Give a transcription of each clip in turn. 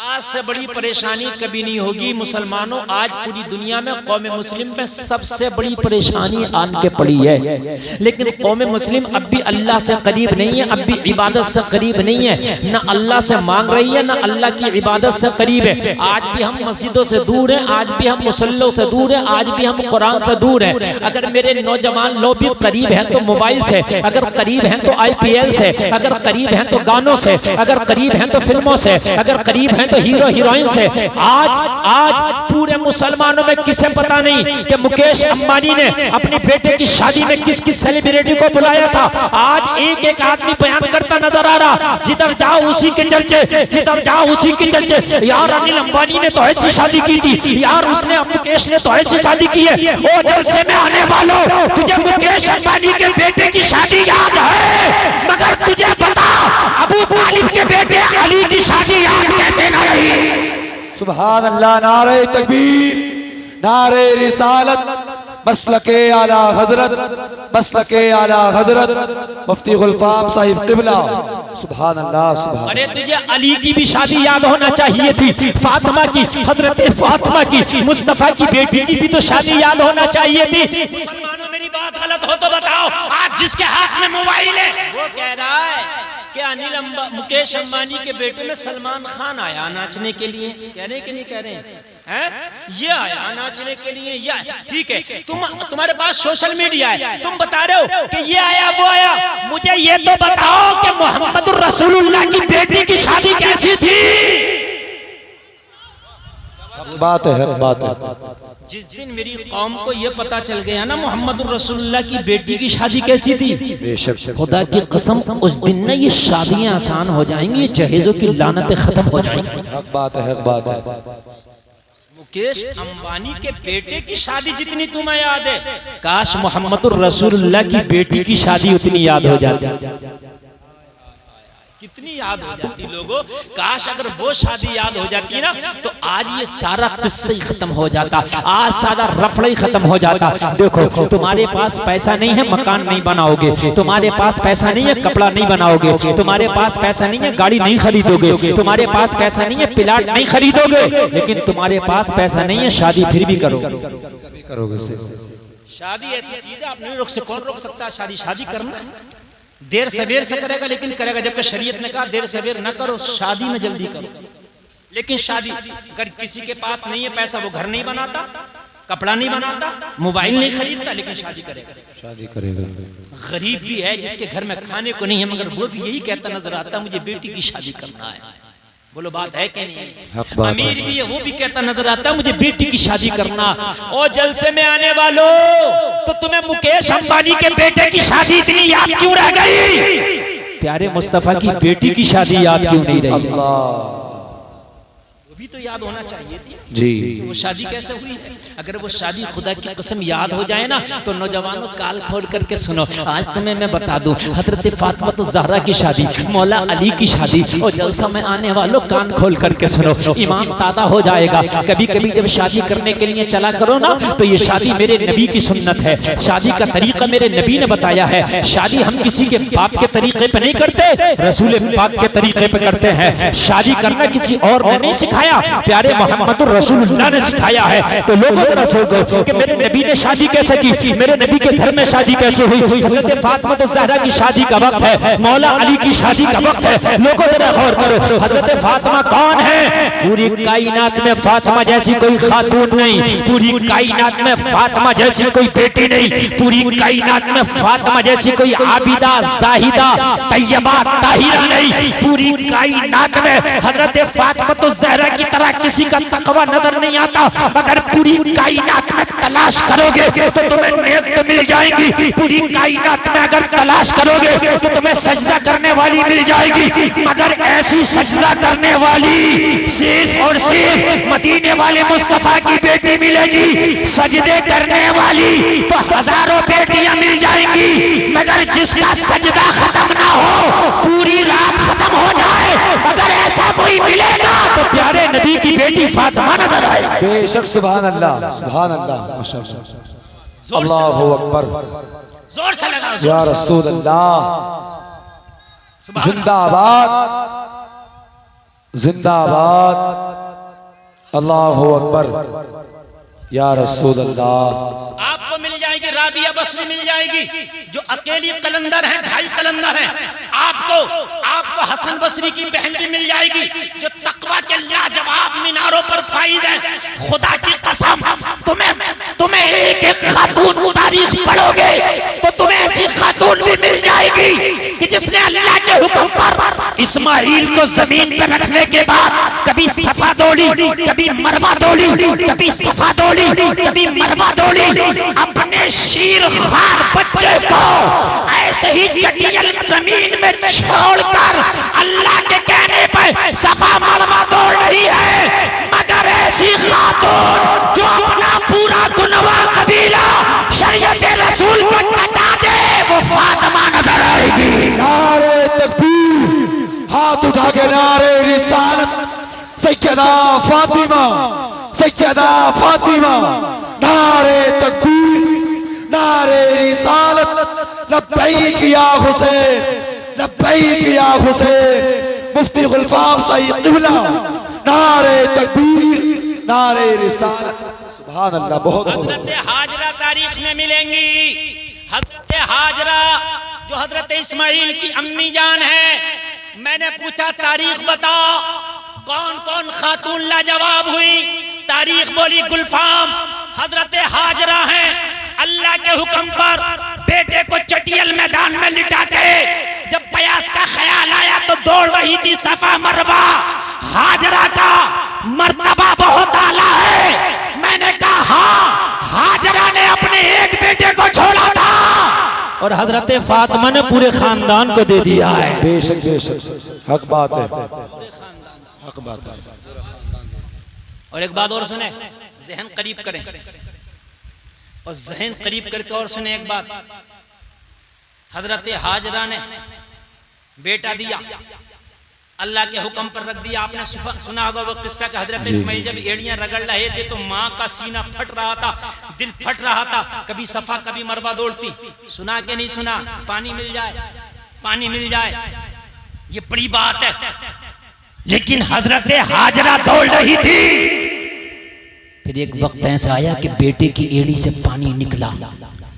आज से बड़ी परेशानी कभी नहीं होगी मुसलमानों। आज पूरी दुनिया में कौम मुस्लिम में सबसे बड़ी परेशानी आन के पड़ी है, लेकिन कौम मुस्लिम अब भी अल्लाह से करीब नहीं है, अब भी इबादत से करीब नहीं है, न अल्लाह से मांग रही है, न अल्लाह की इबादत से करीब है। आज भी हम मस्जिदों से दूर हैं, आज भी हम मुसल्लों से दूर हैं, आज भी हम कुरान से दूर हैं। अगर मेरे नौजवान लोग भी करीब हैं तो मोबाइल से, अगर करीब हैं तो IPL से, अगर करीब हैं तो गानों से, अगर करीब हैं तो फिल्मों से, अगर करीब हैं तो हीरो हीरोइन से। आज पूरे मुसलमानों में किसे पता नहीं कि मुकेश अंबानी ने अपने बेटे की शादी में किस किस सेलिब्रिटी को बुलाया था। आज एक एक आदमी बयान करता नजर आ रहा, जिधर जाओ उसी के चर्चे, जिधर जाओ उसी के चर्चे। यार अनिल अंबानी ने तो ऐसी शादी की थी, यार उसने मुकेश ने तो ऐसी शादी की है। ओ जलसे में आने वालों, तुझे मुकेश अंबानी के बेटे की शादी याद है, मगर तुझे बता अबू तालिब के बेटे अली की शादी याद कैसे न रही। सुभान अल्लाह, नारे तकबीर, नारे रिसालत, मसलके आला हजरत, मसलके आला हजरत मुफ्ती गुलफाम साहिब क़िबला। सुभान अल्लाह, सुभान। अरे तुझे अली की भी शादी याद होना चाहिए थी, फातिमा की, हजरत फातिमा की, मुस्तफा की बेटी की भी तो शादी याद होना चाहिए थी। मुसलमानों मेरी बात गलत हो तो बताओ। आज जिसके हाथ में मोबाइल है वो कह रहा है कि अनिल मुकेश अंबानी के बेटे में सलमान खान आया नाचने के लिए। कह रहे कि नहीं कह रहे हैं? ये आया नाचने के लिए, या ठीक है, तुम्हारे पास सोशल मीडिया है, तुम बता रहे हो कि ये आया वो आया। मुझे ये तो बताओ कि मोहम्मद रसूलुल्लाह की बेटी की शादी कैसी थी? बात है, बात है। जिस दिन मेरी कौम को ये पता चल गया ना मोहम्मद रसूलुल्लाह की बेटी की शादी कैसी थी, खुदा की कसम उस दिन ना ये शादियां आसान हो जाएंगी, जहेजों की लानतें खत्म हो जाएंगी। हक बात है, हक बात है। मुकेश अंबानी के बेटे की शादी जितनी तुम्हें याद है, काश मोहम्मद रसूलुल्लाह की बेटी की शादी उतनी याद हो जाती। कितनी याद हो जाती लोगों। काश अगर वो शादी याद हो जाती ना तो आज ये सारा किस्सा ही खत्म हो जाता, आज सारा रफड़ा ही खत्म हो जाता। देखो तुम्हारे पास पैसा नहीं है, मकान नहीं बनाओगे, तुम्हारे पास पैसा नहीं है, कपड़ा नहीं बनाओगे, तुम्हारे पास पैसा नहीं है, गाड़ी नहीं खरीदोगे, तुम्हारे पास पैसा नहीं है, प्लाट नहीं खरीदोगे, लेकिन तुम्हारे पास पैसा नहीं है, शादी फिर भी करोगे। शादी ऐसी चीज है आप नहीं रोक सकते। कौन रोक सकता है शादी? शादी करना देर सवेर से करेगा, लेकिन करेगा। जबकि शरीयत ने कहा देर सवेर न करो, शादी में जल्दी करो। लेकिन शादी अगर किसी के पास नहीं है पैसा, वो घर नहीं बनाता, कपड़ा नहीं बनाता, मोबाइल नहीं खरीदता, लेकिन शादी करेगा। गरीब भी है जिसके घर में खाने को नहीं है, मगर वो भी यही कहता नजर आता मुझे बेटी की शादी करना है। बोलो बात है कि नहीं? अमीर भी है, वो भी कहता नजर आता मुझे बेटी की शादी करना। और जलसे में आने वालों, तो तुम्हें मुकेश अंबानी के बेटे की शादी इतनी याद क्यों रह गई? प्यारे मुस्तफा की बेटी की शादी याद क्यों नहीं रही? वो भी तो याद होना चाहिए थी जी। वो शादी कैसे हुई? अगर वो शादी खुदा की कसम याद हो जाए ना तो नौजवानों काल खोल करके सुनो। आज तुम्हें मैं बता दूं, हजरत फातिमा तो ज़हरा की शादी, मौला अली की शादी, और जलसा में आने वालों कान खोल करके सुनो, ईमान ताज़ा हो जाएगा। कभी कभी जब शादी करने के लिए चला करो ना तो ये शादी मेरे नबी की सुन्नत है, शादी का तरीका मेरे नबी ने बताया है। शादी हम किसी के बाप के तरीके पे नहीं करते, रसूल पाक के तरीके पे करते हैं। शादी करना किसी और ने नहीं सिखाया, प्यारे मोहम्मद रसूलुल्लाह ने सिखाया है। तो लोगों को सोचो कि मेरे नबी ने शादी कैसे की, मेरे नबी के घर में शादी कैसे हुई। हज़रत फातिमा तो ज़हरा की शादी का वक्त है, मौला अली की शादी का वक्त है। लोगों जरा गौर करो, हज़रत फातिमा कौन है? पूरी कायनात में फातिमा जैसी कोई खातून नहीं, पूरी कायनात में फातिमा जैसी कोई बेटी नहीं, पूरी कायनात में फातिमा जैसी कोई आबिदा, जाहिदा, तैयबा, ताहिरा नहीं। पूरी कायनात में हज़रत फातिमा तो ज़हरा की तरह किसी का तकवा नजर नहीं आता। अगर पूरी कायनात में तलाश करोगे तो तुम्हें नेक तो मिल जाएंगी, पूरी कायनात में अगर तलाश करोगे तो तुम्हें सजदा करने वाली मिल जाएगी, मगर ऐसी सजदा करने वाली सिर्फ और सिर्फ मदीने वाले मुस्तफा की बेटी मिलेगी। सजदे करने वाली तो हजारों बेटियां मिल जाएंगी, मगर जिसका सजदा खत्म ना हो, पूरी रात खत्म हो जाए, अगर ऐसा कोई मिलेगा तो प्यारे नबी की बेटी फातिमा नजर आए। बेशक, सुभान अल्लाह, सुभान अल्लाह, माशाअल्लाह, अल्लाहु अकबर, जोर से लगाओ या रसूल अल्लाह, जिंदाबाद। जिंदाबाद, अल्लाहु अकबर, या रसूल अल्लाह। आपको मिल जाएगी राबिया बसरी मिल जाएगी जो अकेली कलंदर है, 2.5 कलंदर है। आपको हसन बसरी की बहन भी मिल जाएगी जो तकवा के लाजवाब मीनारों पर फाइज है। खुदा की कसम, तुम्हें एक एक खातून तारीख पढ़ोगे तो तुम्हें ऐसी खातून भी मिल जाएगी कि जिसने अल्लाह के हुक्म पर इस्माइल को जमीन पर रखने के बाद कभी सफा दौड़ी, कभी मरवा दौड़ी, कभी सफा दौड़ी, कभी मरवा दौड़ी, अपने शीर खार बच्चे को ऐसे ही चटियल जमीन में छोड़कर अल्लाह के कहने पर सफा मरवा दौड़ रही है। मगर ऐसी खातून जो अपना पूरा गुनवा कबीला शरीयत रसूल पर कटा दे, वो फातिमा नजर आएगी। नारे तकबीर, हाथ उठा के नारे रिसालत, सैयदा फातिमा, सैयदा फातिमा। नारे तकबीर, नारे रिसालत, लब्बैक या हुसैन, लब्बैक या हुसैन। मुफ्ती गुलफाम साहिब क़िबला, नारे तकबीर, नारे रिसालत। सुभान अल्लाह, बहुत हजरत हाजरा तारीख में मिलेंगी। हजरत हाजरा जो हजरत इस्माइल की अम्मी जान है। मैंने पूछा तारीख बताओ कौन कौन खातून लाजवाब हुई। तारीख बोली गुलफाम हजरत हाजरा हैं। अल्लाह के हुक्म पर बेटे को चटियल मैदान में लिटा के जब प्रयास का ख्याल आया तो दौड़ रही थी सफा मरवा। हाजरा का मर्तबा बहुत आला है। मैंने कहा हाँ, हाजरा ने अपने एक बेटे को छोड़ा था और हजरत फातिमा ने पूरे खानदान को दे दिया है। बेशक बेशक, हक बात है, हक बात है। और एक बात और सुने, जहन करीब करें और जहन करीब करके और सुने एक बात। हजरत हाजरा ने बेटा दिया, अल्लाह के हुक्म पर रख दिया। आपने सुना होगा वो किस्सा कि हजरत इस्माइल जब एड़ियां रगड़ रहे थे तो माँ का सीना फट रहा था, दिल फट रहा था। कभी सफा कभी मरवा दौड़ती। सुना के नहीं सुना? पानी मिल जाए, पानी मिल जाए, ये बड़ी बात है। लेकिन हजरत हाजरा दौड़ रही थी। फिर एक वक्त ऐसा आया कि बेटे की एड़ी से पानी निकला,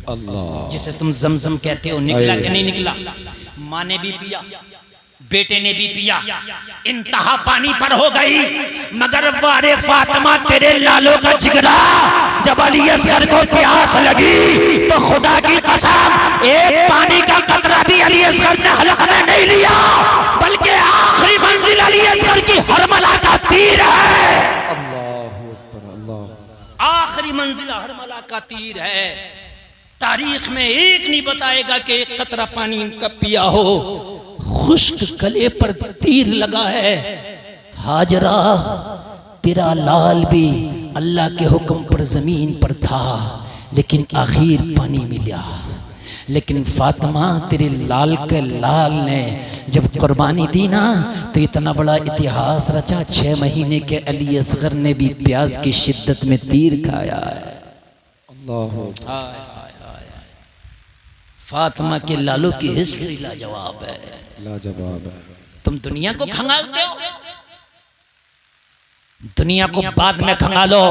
अल्लाह, जिसे तुम जमजम कहते हो। निकला कि नहीं निकला? माँ ने भी पिया, बेटे ने भी पिया, इंतहा पानी पर हो गई। मगर वारे फातिमा तेरे लालों का जिगरा, जब अली असगर को प्यास लगी तो खुदा की कसम एक पानी का कतरा भी अली असगर ने हलक में नहीं लिया, बल्कि आखिरी मंजिल अली असगर की हरमला का तीर है। आखिरी मंजिल हरमला का तीर है। तारीख में एक नहीं बताएगा कि एक कतरा पानी इनका पिया हो। खुश्क गले पर तीर लगा है। हाजरा तेरा लाल भी अल्लाह के हुक्म पर जमीन पर था, लेकिन आखिर पानी मिला। लेकिन फातिमा तेरे लाल के लाल ने जब कुर्बानी दी ना तो इतना बड़ा इतिहास रचा। 6 महीने के अली असगर ने भी प्यास की शिद्दत में तीर खाया है। फातिमा के लालों की हिस्ट्री लाजवाब है, लाजवाब है। तुम दुनिया को खंगालते हो, दुनिया को बाद में खंगालो,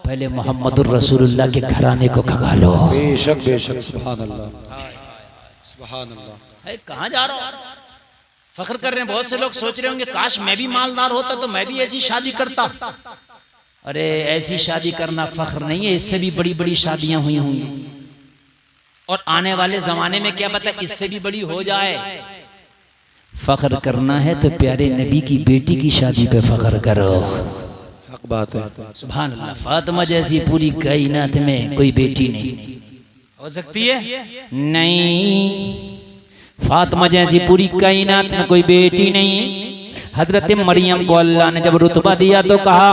पहले मोहम्मदुर रसूलुल्लाह के घराने को खंगालो। बेशक बेशक, सुभान अल्लाह, सुभान अल्लाह। कहाँ जा रहे हो? फख्र कर रहे हैं। बहुत से लोग सोच रहे होंगे काश मैं भी मालदार होता तो मैं भी ऐसी शादी करता। अरे ऐसी शादी करना फख्र नहीं है, इससे भी बड़ी बड़ी शादियां हुई होंगी और आने वाले जमाने में क्या पता इससे भी बड़ी हो जाए। फख्र करना है तो प्यारे नबी की बेटी की शादी पे फख्र करो। हक बात है, सुभान अल्लाह। फातिमा जैसी पूरी कायनात में कोई बेटी नहीं हो सकती है, नहीं। फातिमा जैसी पूरी कायनात में कोई बेटी नहीं। हजरत मरियम को अल्लाह ने जब रुतबा दिया तो कहा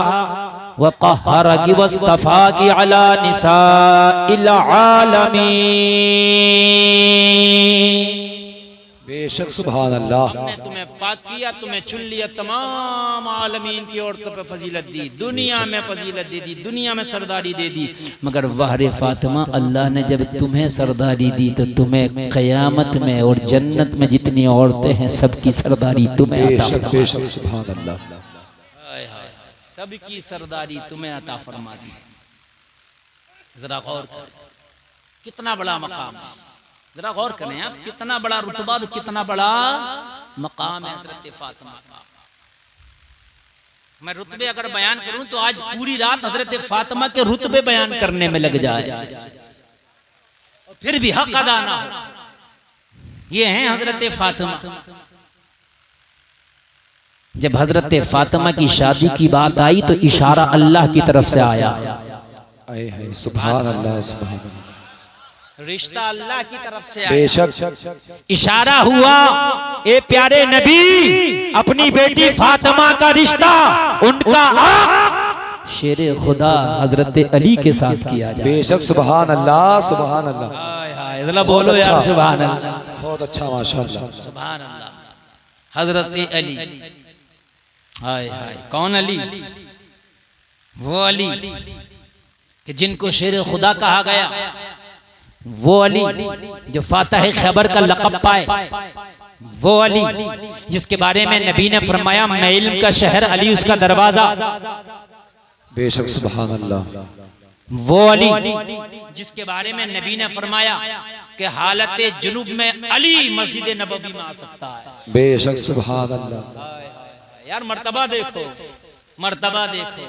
वक़हरकी वस्तफ़ाकी अला निसाइल आलमीन। बेशक सुभान अल्लाह। हमने तुम्हें पाक किया, तुम्हें चुन लिया, तमाम आलमीन की औरतों पे फजीलत दी, दुनिया में फजीलत दे दी, दुनिया में सरदारी दे दी। मगर वाहरे फातिमा, अल्लाह ने जब तुम्हें सरदारी दी तो तुम्हें क़यामत में और जन्नत में जितनी औरतें हैं सबकी सरदारी तुम्हें अता बेशक फरमा बेशक सुभान अल्लाह। हाय हाय, सबकी सरदारी तुम्हें अता फरमा दी। जरा गौर कर, कितना बड़ा मकाम है, जरा गौर करें आप, कितना बड़ा रुतबा, कितना बड़ा मकाम है हजरत फातिमा का। मैं रुतबे अगर बयान करूं तो आज पूरी रात हजरत फातिमा के रुतबे बयान करने में लग जाए और फिर भी हक अदा ना हो। ये हैं हजरत फातिमा। जब हजरत फातिमा की शादी की बात आई तो इशारा अल्लाह की तरफ से आया। सुभान अल्लाह सुभान अल्लाह। रिश्ता अल्लाह की तरफ से आया। बेशक इशारा हुआ, ए प्यारे नबी, अपनी बेटी फातिमा का रिश्ता उनका शेरे खुदा हजरत अली के साथ किया जाए। बेशक सुभान अल्लाह सुभान अल्लाह। हाय हाय, जरा बोलो यार सुभान अल्लाह। बहुत अच्छा माशाअल्लाह सुभान अल्लाह। हजरत अली, हाय हाय, कौन अली? वो अली कि जिनको शेर खुदा कहा गया, वो अली जो फातह खैबर का लक़ब पाए, वो अली जिसके बारे में नबी ने फरमाया मैं इल्म का शहर, अली उसका दरवाजा। बेशक सुभान अल्लाह। वो अली जिसके बारे में नबी ने फरमाया कि हालत जुनूब में अली मस्जिद नबवी में आ सकता है। बेशक सुभान अल्लाह। यार मर्तबा देखो, मर्तबा देखो।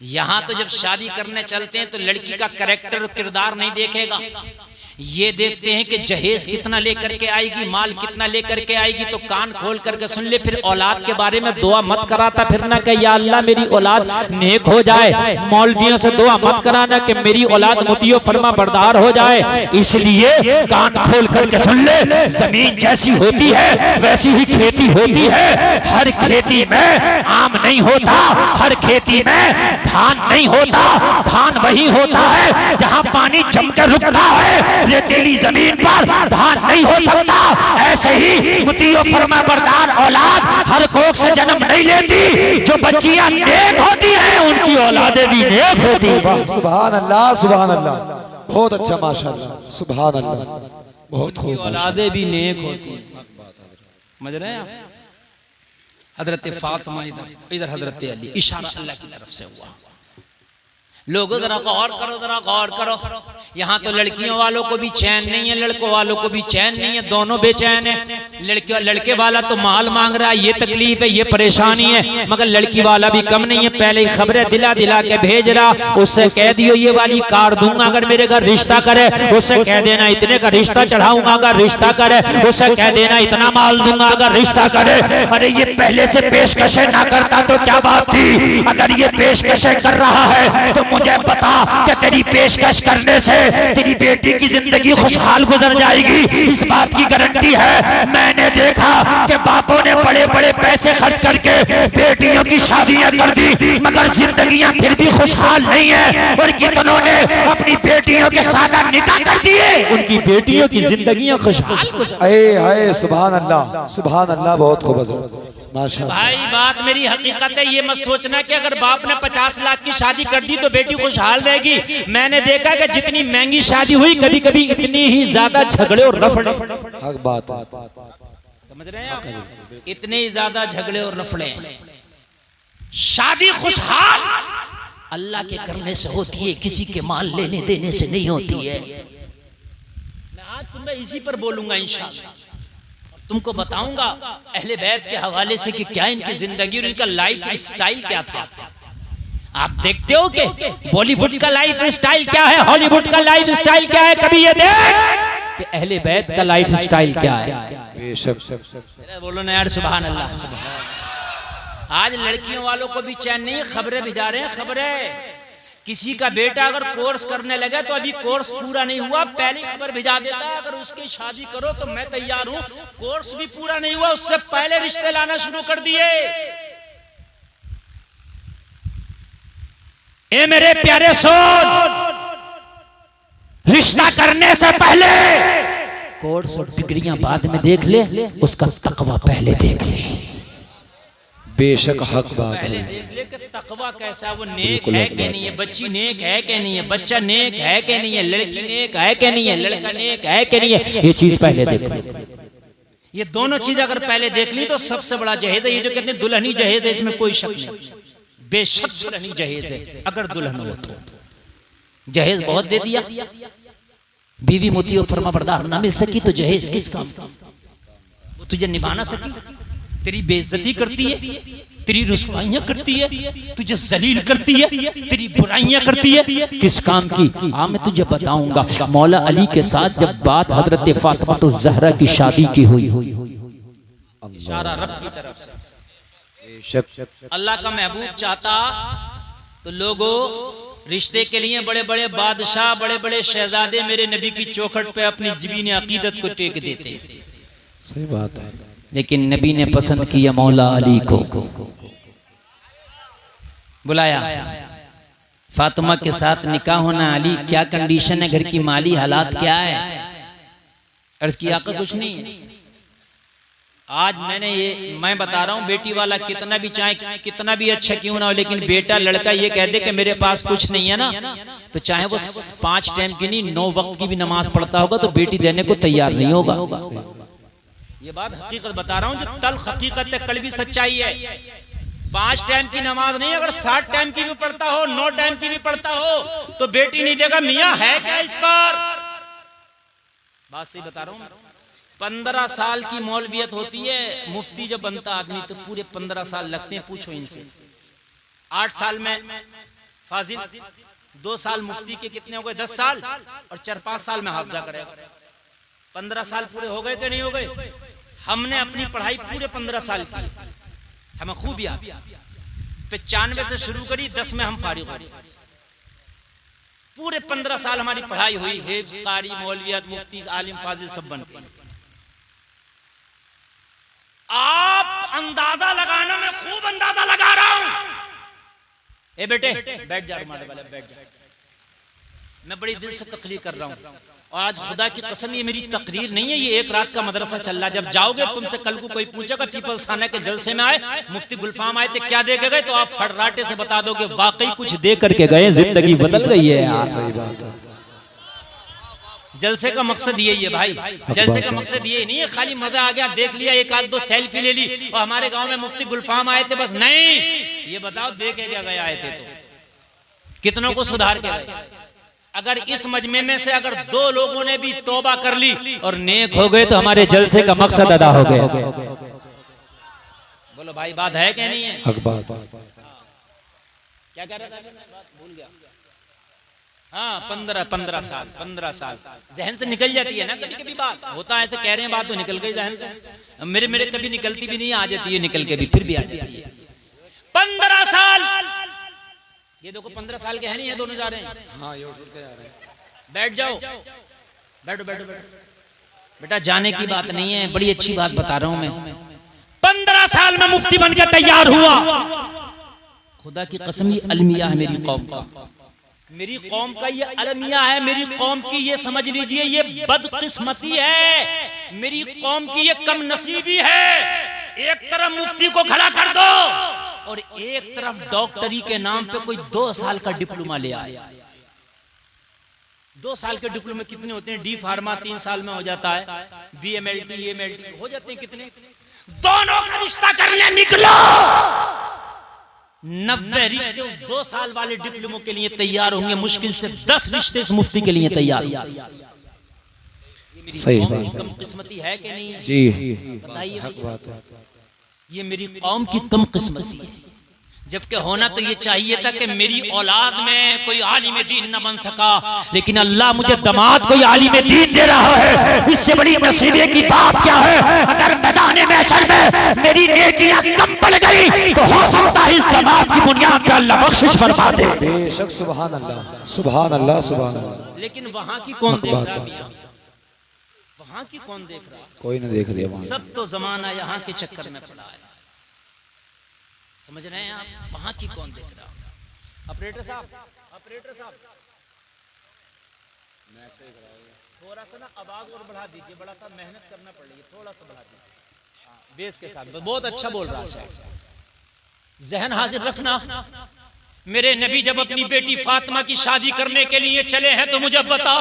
यहाँ तो जब शादी करने चलते हैं तो लड़की का कैरेक्टर, किरदार नहीं देखेगा, ये देखते हैं कि जहेज कितना लेकर के आएगी, माल कितना लेकर के आएगी। तो कान खोल करके सुन ले। फिर औलाद के बारे में दुआ मत कराता फिरना कि या अल्लाह मेरी औलाद नेक हो जाए। मौलवियों से दुआ मत कराना कि मेरी औलाद मुतियो फरमा बरदार हो जाए। इसलिए कान खोल करके सुन ले, जमीन जैसी होती है वैसी ही खेती होती है। हर खेती में आम नहीं होता, हर खेती में धान नहीं होता। धान वही होता है जहाँ पानी जमकर रुकता है। रेतीली जमीन पर धान नहीं हो सकता। ऐसे ही मुतियो फरमा बरदार औलाद हर कोख से जन्म नहीं लेती। जो बच्चियां नेक होती हैं उनकी औलादें भी नेक होती हैं। सुभान अल्लाह सुभान अल्लाह। बहुत अच्छा माशाअल्लाह सुभान अल्लाह। बहुत खूब, औलादें भी नेक होती हैं। समझ रहे हैं आप? हजरत फातिमा इधर हजरत अली, इशारा अल्लाह की तरफ से हुआ। लोगों जरा गौर करो, जरा गौर करो। यहाँ तो लड़कियों वालों को भी चैन नहीं है, लड़कों वालों को भी चैन नहीं है, दोनों बेचैन है। लड़के वाला तो माल मांग रहा है, ये तकलीफ है, ये परेशानी है। मगर लड़की वाला भी कम नहीं है, पहले ही खबरें दिला दिला के भेज रहा। उससे कह दियो ये वाली कार दूंगा अगर मेरे घर रिश्ता करे। उससे कह देना इतने का रिश्ता चढ़ाऊंगा अगर रिश्ता करे। उससे कह देना इतना माल दूंगा अगर रिश्ता करे। अरे ये पहले से पेशकशें ना करता तो क्या बात थी। अगर ये पेशकशें कर रहा है तो मुझे बता कि तेरी पेशकश करने से तेरी बेटी की जिंदगी खुशहाल गुजर जाएगी। इस बात की गारंटी है। मैंने देखा कि बापों ने बड़े बड़े पैसे खर्च करके बेटियों की शादियां कर दी, मगर जिंदगियां फिर भी खुशहाल नहीं है। और कितनों ने अपनी बेटियों के साथ निकाह कर दिए, उनकी बेटियों की जिंदगियां खुशहाल गुजर। सुभान अल्लाह सुभान अल्लाह। बहुत खूब माशाअल्लाह। भाई बात मेरी हकीकत है। ये मत सोचना कि अगर बाप ने 50 लाख की शादी कर दी तो बेटी खुशहाल रहेगी। मैंने देखा कि जितनी महंगी शादी हुई कभी कभी इतनी ही ज्यादा झगड़े और रफड़े। हक बात है। समझ रहे हैं आप? इतने ही ज्यादा झगड़े और रफड़े। शादी खुशहाल अल्लाह के करने से होती है, किसी के माल लेने देने से नहीं होती है। मैं आज तुम्हें इसी पर बोलूंगा इंशाअल्लाह। तुमको बताऊंगा अहले बैत के हवाले से कि क्या इनकी जिंदगी और इनका लाइफ स्टाइल क्या था। आप देखते हो कि बॉलीवुड का लाइफ स्टाइल क्या है, हॉलीवुड का लाइफ स्टाइल क्या है। कभी ये देख कि अहले बैत का लाइफ स्टाइल क्या है। बोलो ना यार सुभान अल्लाह। आज लड़कियों वालों को भी चैन नहीं है, खबरें भिजा रहे हैं खबरें। किसी का बेटा अगर कोर्स करने लगे तो अभी कोर्स पूरा नहीं हुआ, पहले खबर भिजा देता है अगर उसकी शादी करो तो मैं तैयार हूं। कोर्स भी पूरा नहीं हुआ, उससे पहले रिश्ते लाना शुरू कर दिए। ए मेरे प्यारे सोन, रिश्ता करने से पहले कोर्स और डिग्रियां बाद में देख ले, उसका तकवा पहले देख ले। बेशक हक बात पहले है। देख ले कि तकवा कैसा है, वो नेक है कि नहीं है, बच्ची नेक है कि नहीं है, बच्चा नेक है कि नहीं है, लड़की नेक है कि नहीं है, लड़का नेक है कि नहीं है, ये चीज पहले देख ले। ये दोनों चीज अगर पहले देख ली तो सबसे बड़ा जहेज है। ये जो कहते हैं दुल्हनी जहेज है, इसमें कोई शक नहीं, बेशक दुल्हनी जहेज है। अगर दुल्हन हो तो जहेज बहुत दे दिया, बीवी मोती और फर्मा बरदार ना मिल सकी तो जहेज किस काम का? वो तुझे निभा ना सकी, तेरी बेइज्जती करती है, तेरी रुसवाइयां करती है, तुझे जलील करती है, तेरी बुराइयां करती है, किस काम की? मैं तुझे बताऊंगा। मौला अली के साथ जब बात हजरत फातिमा तो ज़हरा की शादी की हुई, इशारा रब की तरफ से। अल्लाह का महबूब चाहता तो लोगों रिश्ते के लिए बड़े बड़े बादशाह, बड़े बड़े शहजादे मेरे नबी की चौखट पे अपनी ज़मीन अकीदत को टेक देते। सही बात है। लेकिन नबी ने पसंद किया मौला अली को, बुलाया। फातिमा के साथ निकाह होना, अली क्या कंडीशन है, घर की माली हालात क्या है? अर्ज किया आका कुछ नहीं है। आज मैं बता रहा हूँ, बेटी वाला कितना भी चाहे कितना भी अच्छा क्यों ना हो, लेकिन बेटा लड़का ये कह दे कि मेरे पास कुछ नहीं है ना, तो चाहे वो 5 टाइम की नहीं 9 वक्त की भी नमाज पढ़ता होगा तो बेटी देने को तैयार नहीं होगा। ये बात हकीकत बता रहा हूँ, जो तल्ख हकीकत है, कड़वी सच्चाई है। 5 टाइम की नमाज नहीं, अगर 60 टाइम की भी पढ़ता हो, 9 टाइम की भी पढ़ता हो तो बेटी नहीं देगा। मियाँ है क्या इस पर? बात सही बता रहा हूँ। 15 साल की मौलवियत होती है, मुफ्ती जब बनता आदमी तो पूरे 15 साल लगते हैं। पूछो इनसे। 8 साल में फाजिल, 2 साल मुफ्ती के कितने हो गए? 10 साल, और 4-5 साल में हाफजा करेगा। 15 साल पूरे हो गए कि नहीं हो गए? हमने अपनी पढ़ाई पूरे 15 साल की, हमें खूब याद। 95 से शुरू करी, 10 में हम फारिग हुए। पूरे 15 साल हमारी पढ़ाई हुई, हिफ्ज़, कारी, मौलवियत, मुफ्ती, आलिम, फाजिल सब बन गए। आप अंदाजा लगाना, मैं खूब अंदाजा लगा रहा हूं। ए बेटे बैठ जा, रुमाल वाले बैठ जा। मैं बड़ी दिल से तकरीर कर रहा हूं, और आज खुदा की कसम ये मेरी तकरीर नहीं है, ये एक रात का मदरसा चल रहा है। जब जाओगे तुमसे कल को कोई पूछेगा पीपल्स खाना के जलसे में आए, मुफ्ती गुलफाम आए थे, क्या दे के गए, तो आप फड़राटे से बता दोगे वाकई कुछ दे करके गए, जिंदगी बदल गई है यार। सही बात है। जलसे का मकसद यही है भाई, जलसे का मकसद ये नहीं है खाली मजा आ गया, देख लिया, एक आध 2 सेल्फी ले ली और हमारे गांव में मुफ्ती गुलफाम आए थे बस। नहीं, ये बताओ दे के क्या गए आए थे तो कितनों को सुधार के गए। अगर इस मजमे में से अगर 2 लोगों ने भी तौबा कर ली और नेक हो गए तो हमारे जलसे का मकसद अदा हो गया। बोलो भाई, बात है क्या नहीं है? हक बात। क्या कह रहा था? भूल गया। हाँ, 15 साल जहन से निकल जाती है ना कभी कभी। बात होता है तो कह रहे हैं, बात तो निकल गई जहन से। मेरे कभी निकलती भी नहीं, आ जाती है निकल के भी, फिर भी आ जाती है। 15 साल, ये देखो 15 साल के हैं नहीं, ये दोनों जा रहे हैं। हाँ, ये उठ के जा रहे हैं। बैठ जाओ, बैठो बैठो बैठो बेटा, जाने की बात नहीं है, बड़ी अच्छी बात बता रहा हूं मैं। 15 साल में मुफ्ती बन के तैयार हुआ। खुदा की कसम, ये अलमिया है मेरी कौम का, मेरी कौम का ये अलमिया है, मेरी कौम की ये समझ लीजिए ये बदकिस्मती है, मेरी कौम की ये कम नसीबी है। एक तरफ मुफ्ती को खड़ा कर दो और एक तरफ डॉक्टरी के नाम पे कोई 2 साल का डिप्लोमा ले आया। 2 साल के डिप्लोमा कितने होते हैं? डी फार्मा 3 साल में हो जाता है, BMLT MLT हो जाते हैं कितने? दोनों का रिश्ता करने निकलो। 90 रिश्ते उस 2 साल वाले डिप्लोमो के लिए तैयार होंगे, मुश्किल से 10 रिश्ते इस मुफ्ती के लिए तैयार। सही बात। कम किस्मती है कि नहीं है जी? बताइए। हक बात है। ये मेरी कौम की कम किस्मती है, जबकि होना तो ये चाहिए था कि मेरी औलाद में कोई आलिम दीन न बन सका, लेकिन अल्लाह मुझे दामाद कोई आलिम दीन दे रहा है। इससे बड़ी नसीबे की बात क्या है? अगर मैदान महशर में मेरी नेकियां कम पड़ गई तो हो सकता है इस दामाद की बुनियाद पर अल्लाह बख्शिश फरमा दे। बेशक, सुभान अल्लाह, सुभान अल्लाह, सुभान अल्लाह। लेकिन वहां की कौन देख रहा है? वहां की कौन देख रहा है? कोई न देख रहा। सब तो जमाना यहाँ के चक्कर में पड़ा है, समझ रहे हैं आप? वहां की कौन देख रहा? ऑपरेटर साहब, थोड़ा सा ना आवाज और बढ़ा दीजिए, बड़ा सा मेहनत करना पड़ेगी, थोड़ा सा बढ़ा दीजिए बेस के साथ। बहुत अच्छा बोल रहा है। जहन हाजिर रखना, मेरे नबी जब अपनी बेटी फातिमा की शादी करने के लिए चले हैं तो मुझे बता,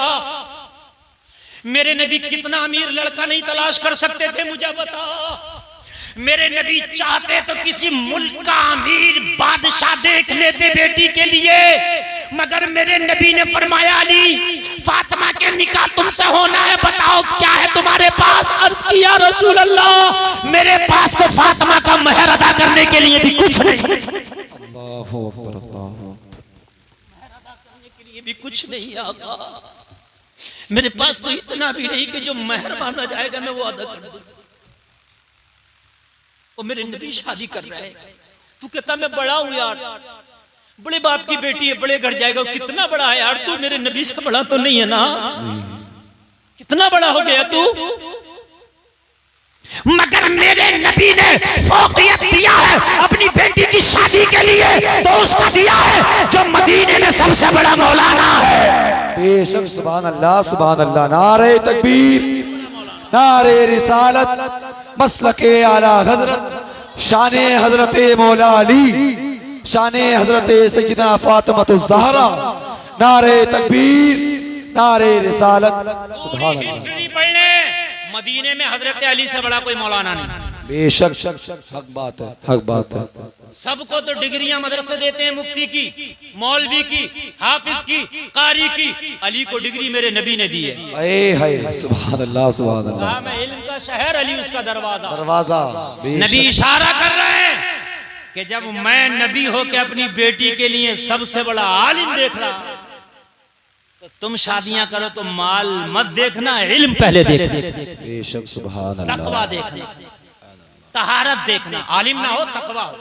मेरे नबी कितना अमीर लड़का नहीं तलाश कर सकते थे, मुझे बता। मेरे नबी चाहते तो किसी मुल्क का अमीर बादशाह देख लेते बेटी के लिए, मगर मेरे नबी ने फरमाया अली फातिमा के निकाह तुमसे होना है, बताओ क्या है तुम्हारे पास। अर्ज किया रसूल अल्लाह मेरे पास तो फातिमा का महर अदा करने के लिए भी कुछ नहीं, अल्लाहु अकबर, अल्लाहु महर अदा करने के लिए भी कुछ नहीं आका, मेरे पास तो इतना भी नहीं कि जो महर मांगा जाएगा मैं वो अदा कर दूं। और मेरे नबी शादी कर रहे हैं, तू कहता मैं बड़ा हूं यार, बड़े बाप की बेटी है, बड़े घर जाएगा, कितना बड़ा है यार तू, मेरे नबी से बड़ा तो नहीं है ना, कितना बड़ा हो गया तू। मगर मेरे नबी ने फौकियत दिया है अपनी बेटी की शादी के लिए, तो उसका दिया है जो मदीने में सबसे बड़ा मौलाना है। बेशक, सुभान अल्लाह, सुभान अल्लाह। नारे तकबीर, नारे रिसालत, मसलके आला हजरत, शाने हजरत मौला अली, शाने हजरत सैयदना फातिमातुज़ ज़हरा। नारे तकबीर, नारे रिसालत, सुभान अल्लाह। हिस्ट्री पढ़ ले, मदीने में हजरत अली से बड़ा कोई मौलाना नहीं। बेशक, हक बात है, हक बात है। सबको तो डिग्रियां मदरसे देते हैं, मुफ्ती की, मौलवी की, हाफिज की, कारी की, अली को डिग्री मेरे नबी ने दी है। ऐ है, सुभान अल्लाह, सुभान अल्लाह। कहा मैं इल्म का शहर, अली उसका दरवाजा। दरवाजा। नबी इशारा कर रहे हैं कि जब मैं नबी हो के अपनी बेटी के लिए सबसे बड़ा आलिम देख रहा, तो तुम शादियां करो तो माल मत देखना, इल्म पहले देखना। बेशक, सुभान अल्लाह। तकवा देखना, तहारत देखना, आलिम ना हो तकवा हो,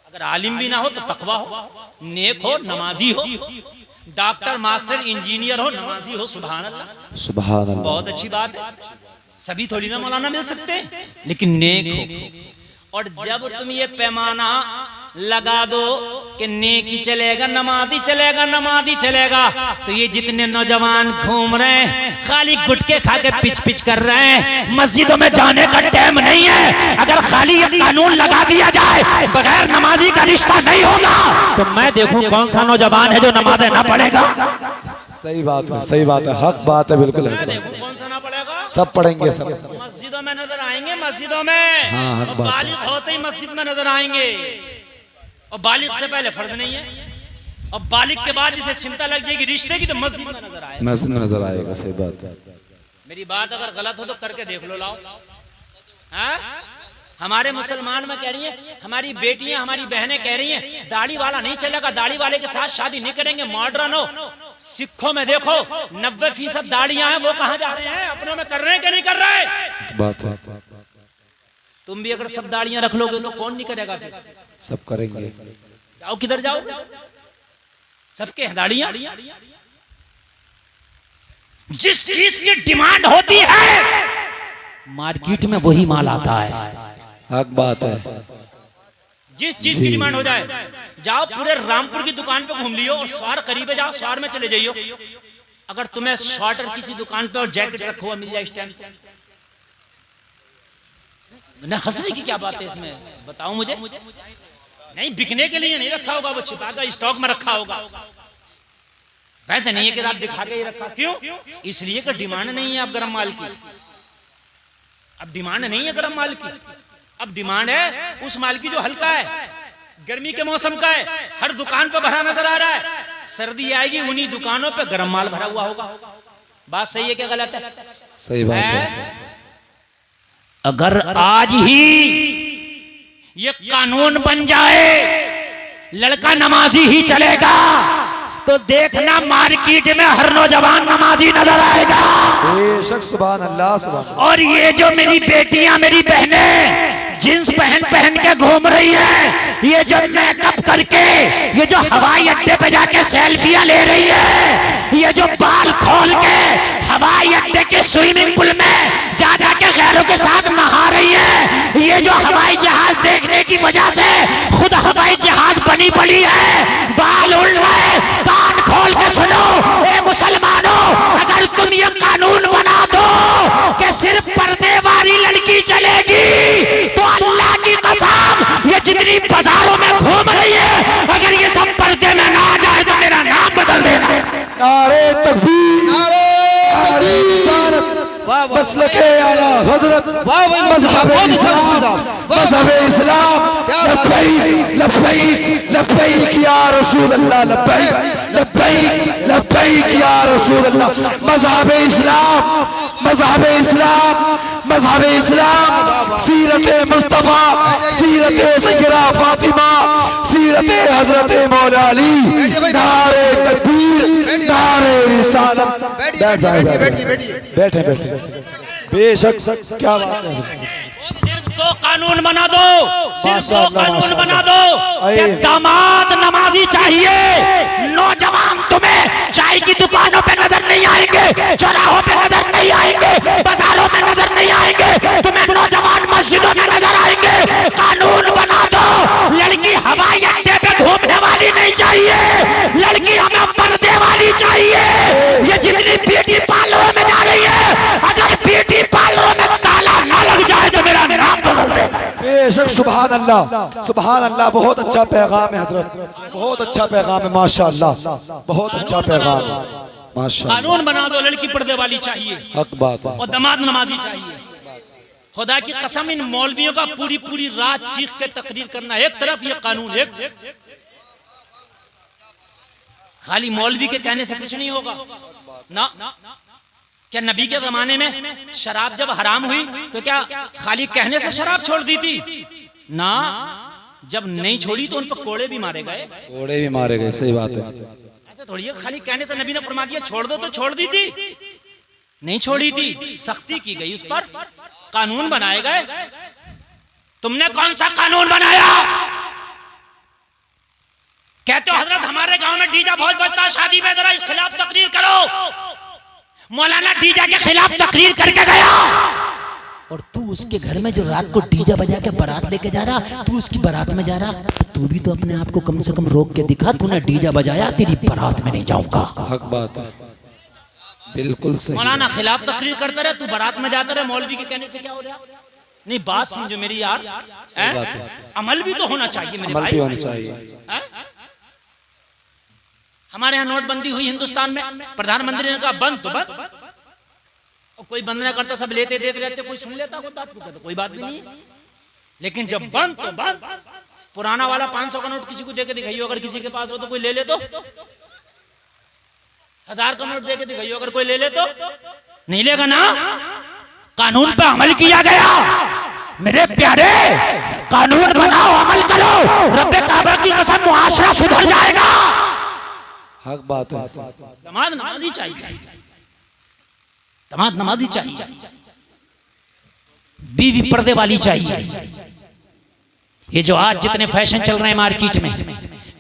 अगर आलिम भी ना हो तो तकवा हो, नेक हो, नमाजी हो, डॉक्टर मास्टर इंजीनियर हो, नमाजी हो, सुभान अल्लाह, सुभान अल्लाह। बहुत अच्छी बात है। सभी थोड़ी ना मौलाना मिल सकते, लेकिन नेक हो। और जब तुम ये पैमाना लगा दो कि नेकी चलेगा, नमाजी चलेगा, नमाजी चलेगा, तो ये जितने नौजवान घूम रहे हैं खाली गुटके खा के पिच पिच कर रहे हैं, मस्जिदों में जाने का टाइम नहीं है। अगर खाली ये कानून लगा दिया जाए बगैर नमाजी का रिश्ता नहीं होगा, तो मैं देखूं कौन सा नौजवान है जो नमाज़ें ना पढ़ेगा। सही बात है, सही बात है, हक बात है, बिल्कुल मैं है। देखूं कौन सा ना पढ़ेगा, सब पढ़ेंगे, सब मस्जिदों में नजर आएंगे, मस्जिदों में। हाँ, हक बात है। बालिग होते ही मस्जिद में नजर आएंगे, और बालिग से पहले फर्ज नहीं है, और बालिग के बाद इसे चिंता लग जाएगी रिश्ते की तो मस्जिद में नजर आएगा। मस्जिद में नजर आएगा, सही बात है। मेरी बात अगर गलत हो तो करके देख लो, लाओ। हाँ? हमारे मुसलमान में कह रही हैं, हमारी बेटियां, हमारी बहनें कह रही हैं दाढ़ी वाला नहीं चलेगा, दाढ़ी वाले के साथ शादी नहीं करेंगे, मॉडर्न हो। सिखों में देखो 90% दाढ़ियां हैं, वो कहाँ जा रहे हैं, अपनों में कर रहे हैं कि नहीं कर रहे? बात है। तुम भी अगर सब दाढ़ियां रख लोगे तो कौन नहीं करेगा फिर? सब करेंगे। जाओ, किधर जाओ, सबके हैं दाढ़ियां। जिस चीज की डिमांड होती है मार्केट में वही माल आता है। हक बात है। जिस चीज की डिमांड हो जाए, जाओ पूरे रामपुर की दुकान पे घूम लियो, और स्वार करीब है, जाओ स्वार में चले जाइयो, अगर तुम्हें शॉर्टर किसी दुकान पे और जैकेट रखा हुआ मिल जाए इस टाइम, ना हंसने की क्या बात है इसमें, बताओ मुझे। नहीं, बिकने के लिए नहीं रखा होगा, वो छिपा कर स्टॉक में रखा होगा। वैसे नहीं है कि आप दिखा के ही रखा, क्यों? इसलिए कि डिमांड नहीं है अब गरम माल की, अब डिमांड नहीं है गरम माल की, अब डिमांड है उस माल की जो हल्का है, गर्मी के मौसम का है, हर दुकान पे भरा नजर आ रहा है। सर्दी आएगी उन्हीं दुकानों पे गरम माल भरा हुआ होगा। बात सही है क्या गलत है? सही बात है। अगर आज ही ये कानून बन जाए लड़का नमाजी ही चलेगा, तो देखना मार्केट में हर नौजवान नमाजी नजर आएगा। बेशक, सुभान अल्लाह, सुभान अल्लाह। और ये जो मेरी बेटियां, मेरी बहनें जींस पहन पहन के घूम रही है, ये जो मेकअप करके, ये जो हवाई अड्डे पे जाके सेल्फियां ले रही है, ये जो बाल खोल के हवाई अड्डे के स्विमिंग पूल में जा जाके गैरों के साथ नहा रही है, ये जो हवाई जहाज देखने की वजह से खुद हवाई जहाज बनी पड़ी है, बाल उड़ रहे, कान खोल के सुनो ए मुसलमानों, अगर वाह भाई, मजहब बहुत अच्छा इस्लाम, साहब। वाह। मजहब इस्लाम। क्या बात है। लब्बैक लब्बैक लब्बैक या रसूल अल्लाह, लब्बैक लब्बैक लब्बैक या रसूल अल्लाह। मजहब इस्लाम, मजहब इस्लाम, मजहब इस्लाम। सीरत मुस्तफा, सीरत सैयदा फातिमा, सीरत हजरत मौला अली। नारे तकबीर, नारे रिसालत। बैठ जाए, बैठे बैठे। बेशक, क्या बात है। सिर्फ दो कानून बना दो, सिर्फ दो माशाअल्लाह, कानून माशाअल्लाह। बना दो कि आइए। दामाद नमाजी चाहिए। नौजवान तुम्हें चाय की दुकानों पे नजर नहीं आएंगे, चौराहों पे नजर नहीं आएंगे, बाजारों में नजर नहीं आएंगे, तुम्हें नौजवान मस्जिदों में नजर आएंगे। कानून बना दो, लड़की हवाई अड्डे पे घूमने वाली नहीं चाहिए, लड़की हमें पर्दे वाली चाहिए। ये जितनी ब्यूटी पार्लरों में जा रही है, अगर ब्यूटी पार्लरों में ताला ना लग जाए तो मेरा नाम बदल दे। बेशक, सुभान अल्लाह, सुभान अल्लाह। बहुत अच्छा पैगाम है हजरत, बहुत अच्छा पैगाम है माशाअल्लाह, बहुत अच्छा पैगाम है माशाअल्लाह। कानून बना दो, लड़की पर्दे वाली चाहिए हक बात है। और दामाद नमाजी चाहिए। खुदा की कसम, इन मौलवियों का पूरी पूरी रात चीख के तकरीर करना एक तरफ, ये कानून एक। खाली मौलवी के कहने से कुछ नहीं होगा ना। क्या नबी के जमाने में शराब जब हराम हुई तो क्या खाली कहने से शराब छोड़ दी थी? ना, जब नहीं छोड़ी तो उन पर कोड़े भी मारे गए। कोड़े भी मारे गए, सही बात है। ऐसा थोड़ी है खाली कहने से नबी ने फरमा दिया छोड़ दो तो छोड़ दी थी, नहीं छोड़ी थी, सख्ती की गई उस पर, कानून बनाए गए। तुमने कौन सा कानून बनाया? कहते हो हजरत हमारे गांव में डीजा बहुत बजता है शादी में, जरा इस खिलाफ तकरीर करो। मौलाना डीजा के खिलाफ तकरीर करके गया और तू उसके घर में जो रात को डीजा बजा के बारात लेके जा रहा, तू उसकी बारात में जा रहा, तो तू भी तो अपने आप को कम से कम रोक के दिखा। तूने डीजा बजाया, तेरी बारात में नहीं जाऊंगा। हक बात है, बिल्कुल सही। मौलाना खिलाफ तकरीर करता रहे, तू बारात में जाता रहे, मौलवी के कहने से क्या हो रहा? नहीं, बात समझो मेरी यार, अमल भी तो होना चाहिए मेरे अमल भाई। भी होना चाहिए। हमारे यहाँ नोटबंदी हुई हिंदुस्तान में, प्रधानमंत्री ने कहा बंद तो बंद, और कोई बंद नहीं करता, सब लेते देते रहते, कोई सुन लेता कोई बात को कहता कोई बात भी नहीं है। लेकिन जब बंद तो बंद, पुराना वाला 500 का नोट किसी को देके दिखाइयो, अगर किसी के पास हो तो कोई ले ले, तो 1000 का नोट देके दिखाइयो, अगर कोई ले ले तो नहीं लेगा ना। कानून पे अमल किया गया मेरे प्यारे, कानून बनाओ, अमल करो, रब्बे काबा की कसम मुआशरा सुधर जाएगा। हक बात है। दामाद नमाजी चाहिए, दामाद नमाजी चाहिए, बीवी पर्दे वाली चाहिए। ये जो आज जितने फैशन चल रहे हैं मार्केट में,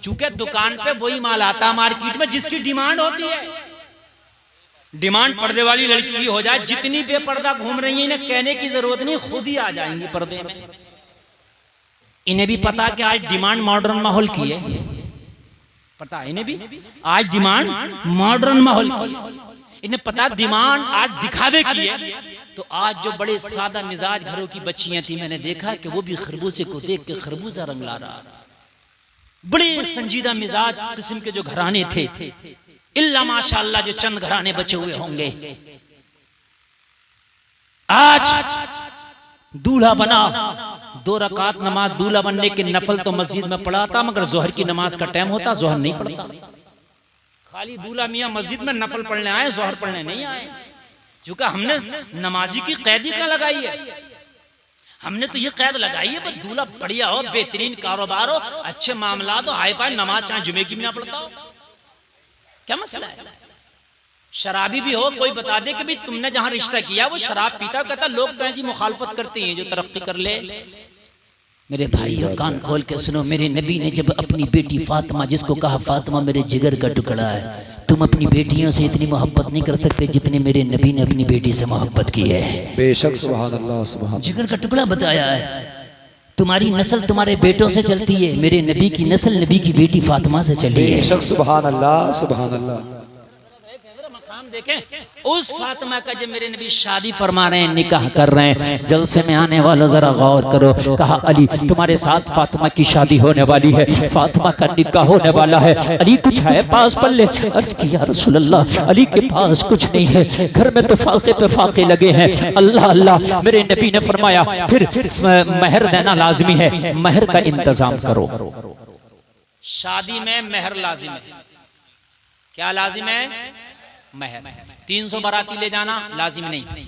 चूंकि दुकान पे वही माल आता मार्केट में जिसकी डिमांड होती है। डिमांड पर्दे वाली लड़की की हो जाए, जितनी बेपर्दा घूम रही है इन्हें कहने की जरूरत नहीं, खुद ही आ जाएंगी पर्दे में। इन्हें भी पता कि आज डिमांड मॉडर्न माहौल की है, पता है इन्हें भी आज डिमांड मॉडर्न माहौल की। इन्हें पता डिमांड आज दिखावे की है। तो आज जो बड़े सादा मिजाज घरों की बच्चियां थी, मैंने देखा कि वो भी खरबूजे को देख के खरबूजा रंग ला रहा। बड़े संजीदा मिजाज किस्म के जो घराने थे, इल्ला माशाअल्लाह जो चंद घराने बचे हुए होंगे। आज दूल्हा बना, 2 रकात नमाज दूल्हा बनने के नफल तो मस्जिद में पढ़ा था, मगर जोहर की नमाज का टाइम होता, जोहर नहीं पढ़ता। खाली दूल्हा मियाँ मस्जिद में नफल पढ़ने आए, जोहर पढ़ने नहीं आए। क्योंकि हमने नमाजी की कैदी क्या लगाई है? हमने तो ये कैद लगाई है बस दूल्हा बढ़िया हो, बेहतरीन कारोबार हो, अच्छे मामला हो, हाई फाई नमाज चाहे जुमे की भी ना पढ़ता हो, क्या मसला है? शराबी भी हो, कोई बता दे कि भाई तुमने जहां रिश्ता किया वो शराब पीता, कहता लोग तो ऐसी मुखालफत करते हैं जो तरक्की कर ले। मेरे भाइयों कान खोल के सुनो, मेरे नबी ने जब अपनी बेटी फातिमा, जिसको कहा फातिमा मेरे जिगर का टुकड़ा है, तुम अपनी बेटियों से इतनी मोहब्बत नहीं कर सकते जितनी मेरे नबी ने अपनी बेटी से मोहब्बत की है। बेशक, सुभान अल्लाह, सुभान। जिगर का टुकड़ा बताया है। तुम्हारी नस्ल तुम्हारे बेटों से चलती है, मेरे नबी की नस्ल नबी की बेटी फातिमा से चली है। बेशक, सुभान अल्लाह, सुभान अल्लाह। देखें उस फातिमा का जब मेरे नबी शादी फरमा रहे हैं, निकाह कर रहे हैं, जलसे में आने वालों जरा गौर करो। कहा अली तुम्हारे साथ फातिमा की शादी होने वाली है, फातिमा का निकाह होने वाला है, अली कुछ है पास पल्ले? अर्ज किया रसूल अल्लाह अली के पास कुछ नहीं है, घर में तो फाके पे फाके लगे हैं। अल्लाह अल्लाह, मेरे नबी ने फरमाया फिर महर देना लाजमी है, महर का इंतजाम करो। शादी में महर लाजिम है। क्या लाजिम है? महर। 300 बाराती ले जाना लाजिम नहीं,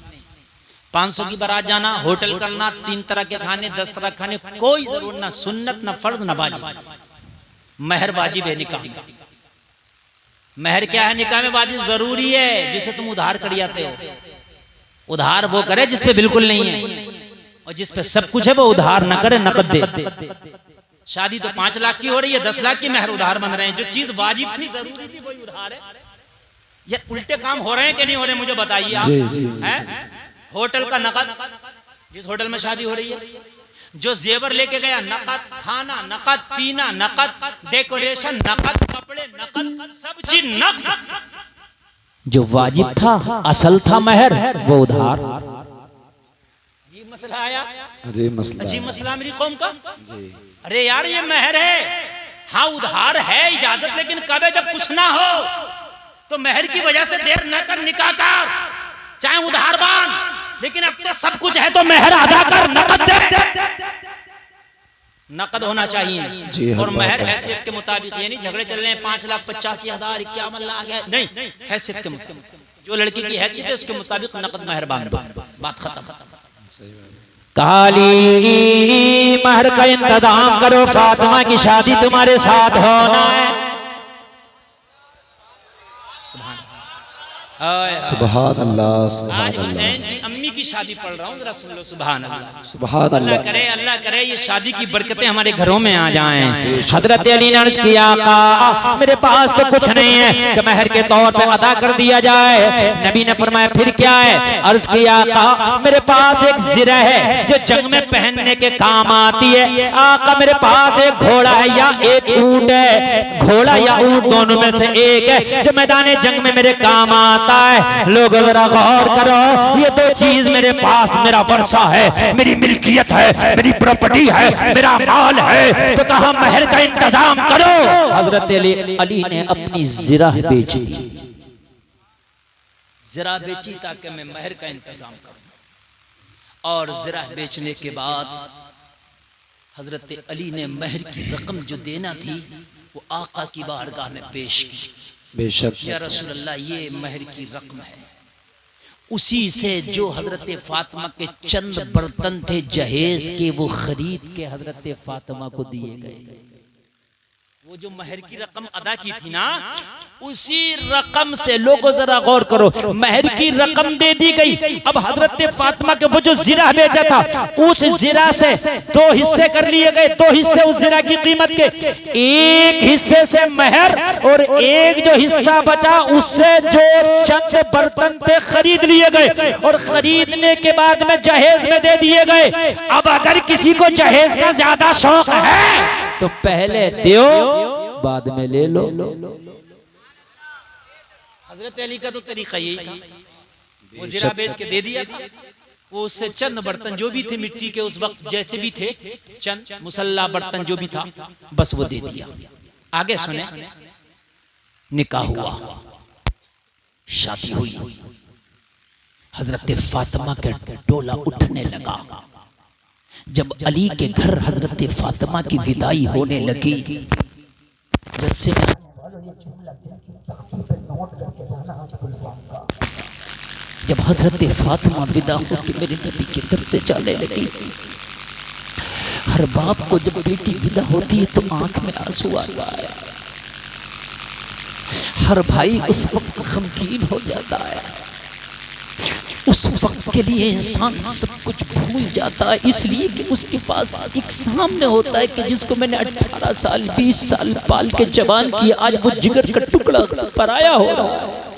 500 की बारात जाना, होटल करना, 3 तरह के खाने, 10 तरह खाने, कोई जरूर ना सुन्नत ना फर्ज ना वाजिब। महर वाजिब है निकाह में। महर क्या है निकाह में? वाजिब जरूरी है, जिसे तुम उधार कर जाते हो। उधार वो करे जिसपे बिल्कुल नहीं है, और जिसपे सब कुछ है वो उधार ना करे, नकद दे। शादी तो 5 लाख की हो रही है, 10 लाख की महर उधार बन रहे हैं। जो चीज वाजिब थी, जरूरी थी, वही उधार है। ये उल्टे काम हो रहे हैं कि नहीं हो रहे, मुझे बताइए आप। हैं? होटल का नकद, जिस होटल में शादी हो रही है, जो जेवर लेके गया नकद, खाना नकद, पीना नकद, डेकोरेशन नकद, कपड़े नकद, सब चीज नकद। जो वाजिब था, असल था महर, वो उधार। जी मसला आया? जी मसला, जी मसला मेरी कौम का। अरे यार ये महर है, हाँ उधार है, इजाजत, लेकिन कब है? जब कुछ ना हो तो महर की वजह से देर न कर, निकाह कर, चाहे उधार बांध, लेकिन अब तो सब कुछ है तो महर अदा कर, नकद दे। नकद होना चाहिए। और महर हैसियत के मुताबिक, ये नहीं झगड़े चल रहे हैं 5,85,000 51 लाख है, नहीं, हैसियत के मुताबिक जो लड़की की हैसियत है उसके मुताबिक नकद महर बांध दो, बात खत्म। काली महर का इंतजाम करो, फातिमा की शादी तुम्हारे साथ होना है। सुभान अल्लाह। आज हुसैन की अम्मी की शादी पढ़ रहा हूँ, जरा सुन लो। सुभान अल्लाह, सुभान अल्लाह। अल्लाह करे ये शादी की बरकतें हमारे घरों में आ जाएं। हजरत अली ने अर्ज किया, आका मेरे पास तो कुछ नहीं है कि महर के तौर पे अदा कर दिया जाए। नबी ने फरमाया फिर क्या है? अर्ज किया, आका मेरे पास एक ज़िरा है जो जंग में पहनने के काम आती है। आका मेरे पास एक घोड़ा है या एक ऊंट है, घोड़ा या ऊंट दोनों में से एक है जो मैदान जंग में मेरे काम आता है। लोग जरा गौर करो, ये दो चीज मेरे पास, मेरा वर्षा है, मेरी मिल्कियत है, मेरी प्रॉपर्टी है, मेरा माल है, तो कहा महर का इंतजाम करो। हजरत अली ने अपनी ज़िरा बेच दी, ज़िरा बेची ताकि मैं महर का इंतजाम करूं। और ज़िरा बेचने के बाद हजरत अली ने महर की रकम जो देना थी वो आका की बारगाह में पेश की। बेशक या रसूल अल्लाह ये महर की रकम है, उसी से जो हजरत फातिमा के चंद बर्तन थे जहेज के, वो खरीद के हजरत फातिमा को दिए गए। वो जो महर की रकम अदा की थी ना, उसी रकम से, लोगों जरा गौर करो, महर की रकम दे दी गई। अब हजरत फातिमा के वो जो ज़िरा बेचा था, उस ज़िरा से 2 हिस्से कर लिए गए। 2 हिस्से उस ज़िरा की कीमत के, एक हिस्से से महर और एक जो हिस्सा बचा उससे जो चंद बर्तन थे खरीद लिए गए, और खरीदने के बाद में जहेज में दे दिए गए। अब अगर किसी को जहेज का ज्यादा शौक है तो पहले दो बाद में ले लो। हजरत अली का तो तरीका यही था, वो ज़िरा बेच के दे दिया था। वो उससे चंद बर्तन जो भी थे मिट्टी के उस वक्त जैसे भी थे, चंद मुसल्ला बर्तन जो भी था, बस वो दे दिया। आगे सुने, निकाह हुआ, शादी हुई, हजरत फातिमा का डोला उठने लगा। जब अली के घर हजरत फातिमा की विदाई होने लगी, जैसे जब हजरत फातिमा विदा होकर मेरे नबी के घर से जाने लगी, हर बाप को जब बेटी विदा होती है तो आंख में आंसू आता है। हर भाई उस वक्त गमगीन हो जाता है, उस वक्त के लिए इंसान सब कुछ भूल जाता है, इसलिए कि उसके पास एक सामने होता है कि जिसको मैंने 18 साल 20 साल पाल के जवान किया, आज वो जिगर का टुकड़ा पराया हो रहा है।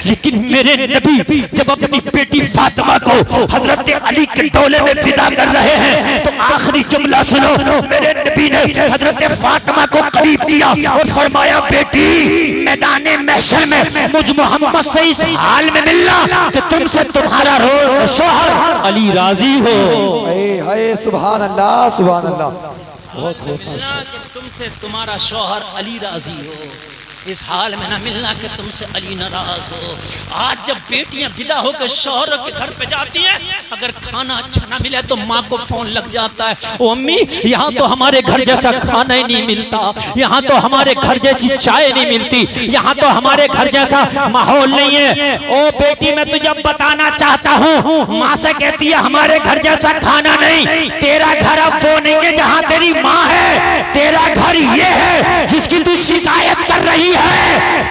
लेकिन मेरे नबी जब अपनी बेटी फातिमा को हजरत अली के डोले में विदा कर रहे हैं तो आखिरी जुमला सुनो। मेरे नबी ने हजरत फातिमा को करीब किया और फरमाया, बेटी मैदान महशर में मुझ मोहम्मद से इस हाल में मिलना कि तुमसे तुम्हारा शौहर अली राजी हो। हाय सुभान अल्लाह सुभान अल्लाह। तुमसे तुम्हारा शौहर अली राजी हो, इस हाल में ना मिलना कि तुमसे अली नाराज हो। आज जब बेटियां विदा होकर शौहरों के घर पे जाती हैं, अगर खाना अच्छा ना मिले तो माँ को फोन लग जाता है, ओ अम्मी यहाँ तो हमारे घर जैसा खाना ही नहीं मिलता, यहाँ तो हमारे घर जैसी चाय नहीं मिलती, यहाँ तो हमारे घर जैसा माहौल नहीं है। ओ बेटी मैं तुझे बताना चाहता हूँ, माँ से कहती है हमारे घर जैसा खाना नहीं, तेरा घर अब वो नहीं है जहाँ तेरी माँ है, तेरा घर ये है जिसकी तू शिकायत कर रही है,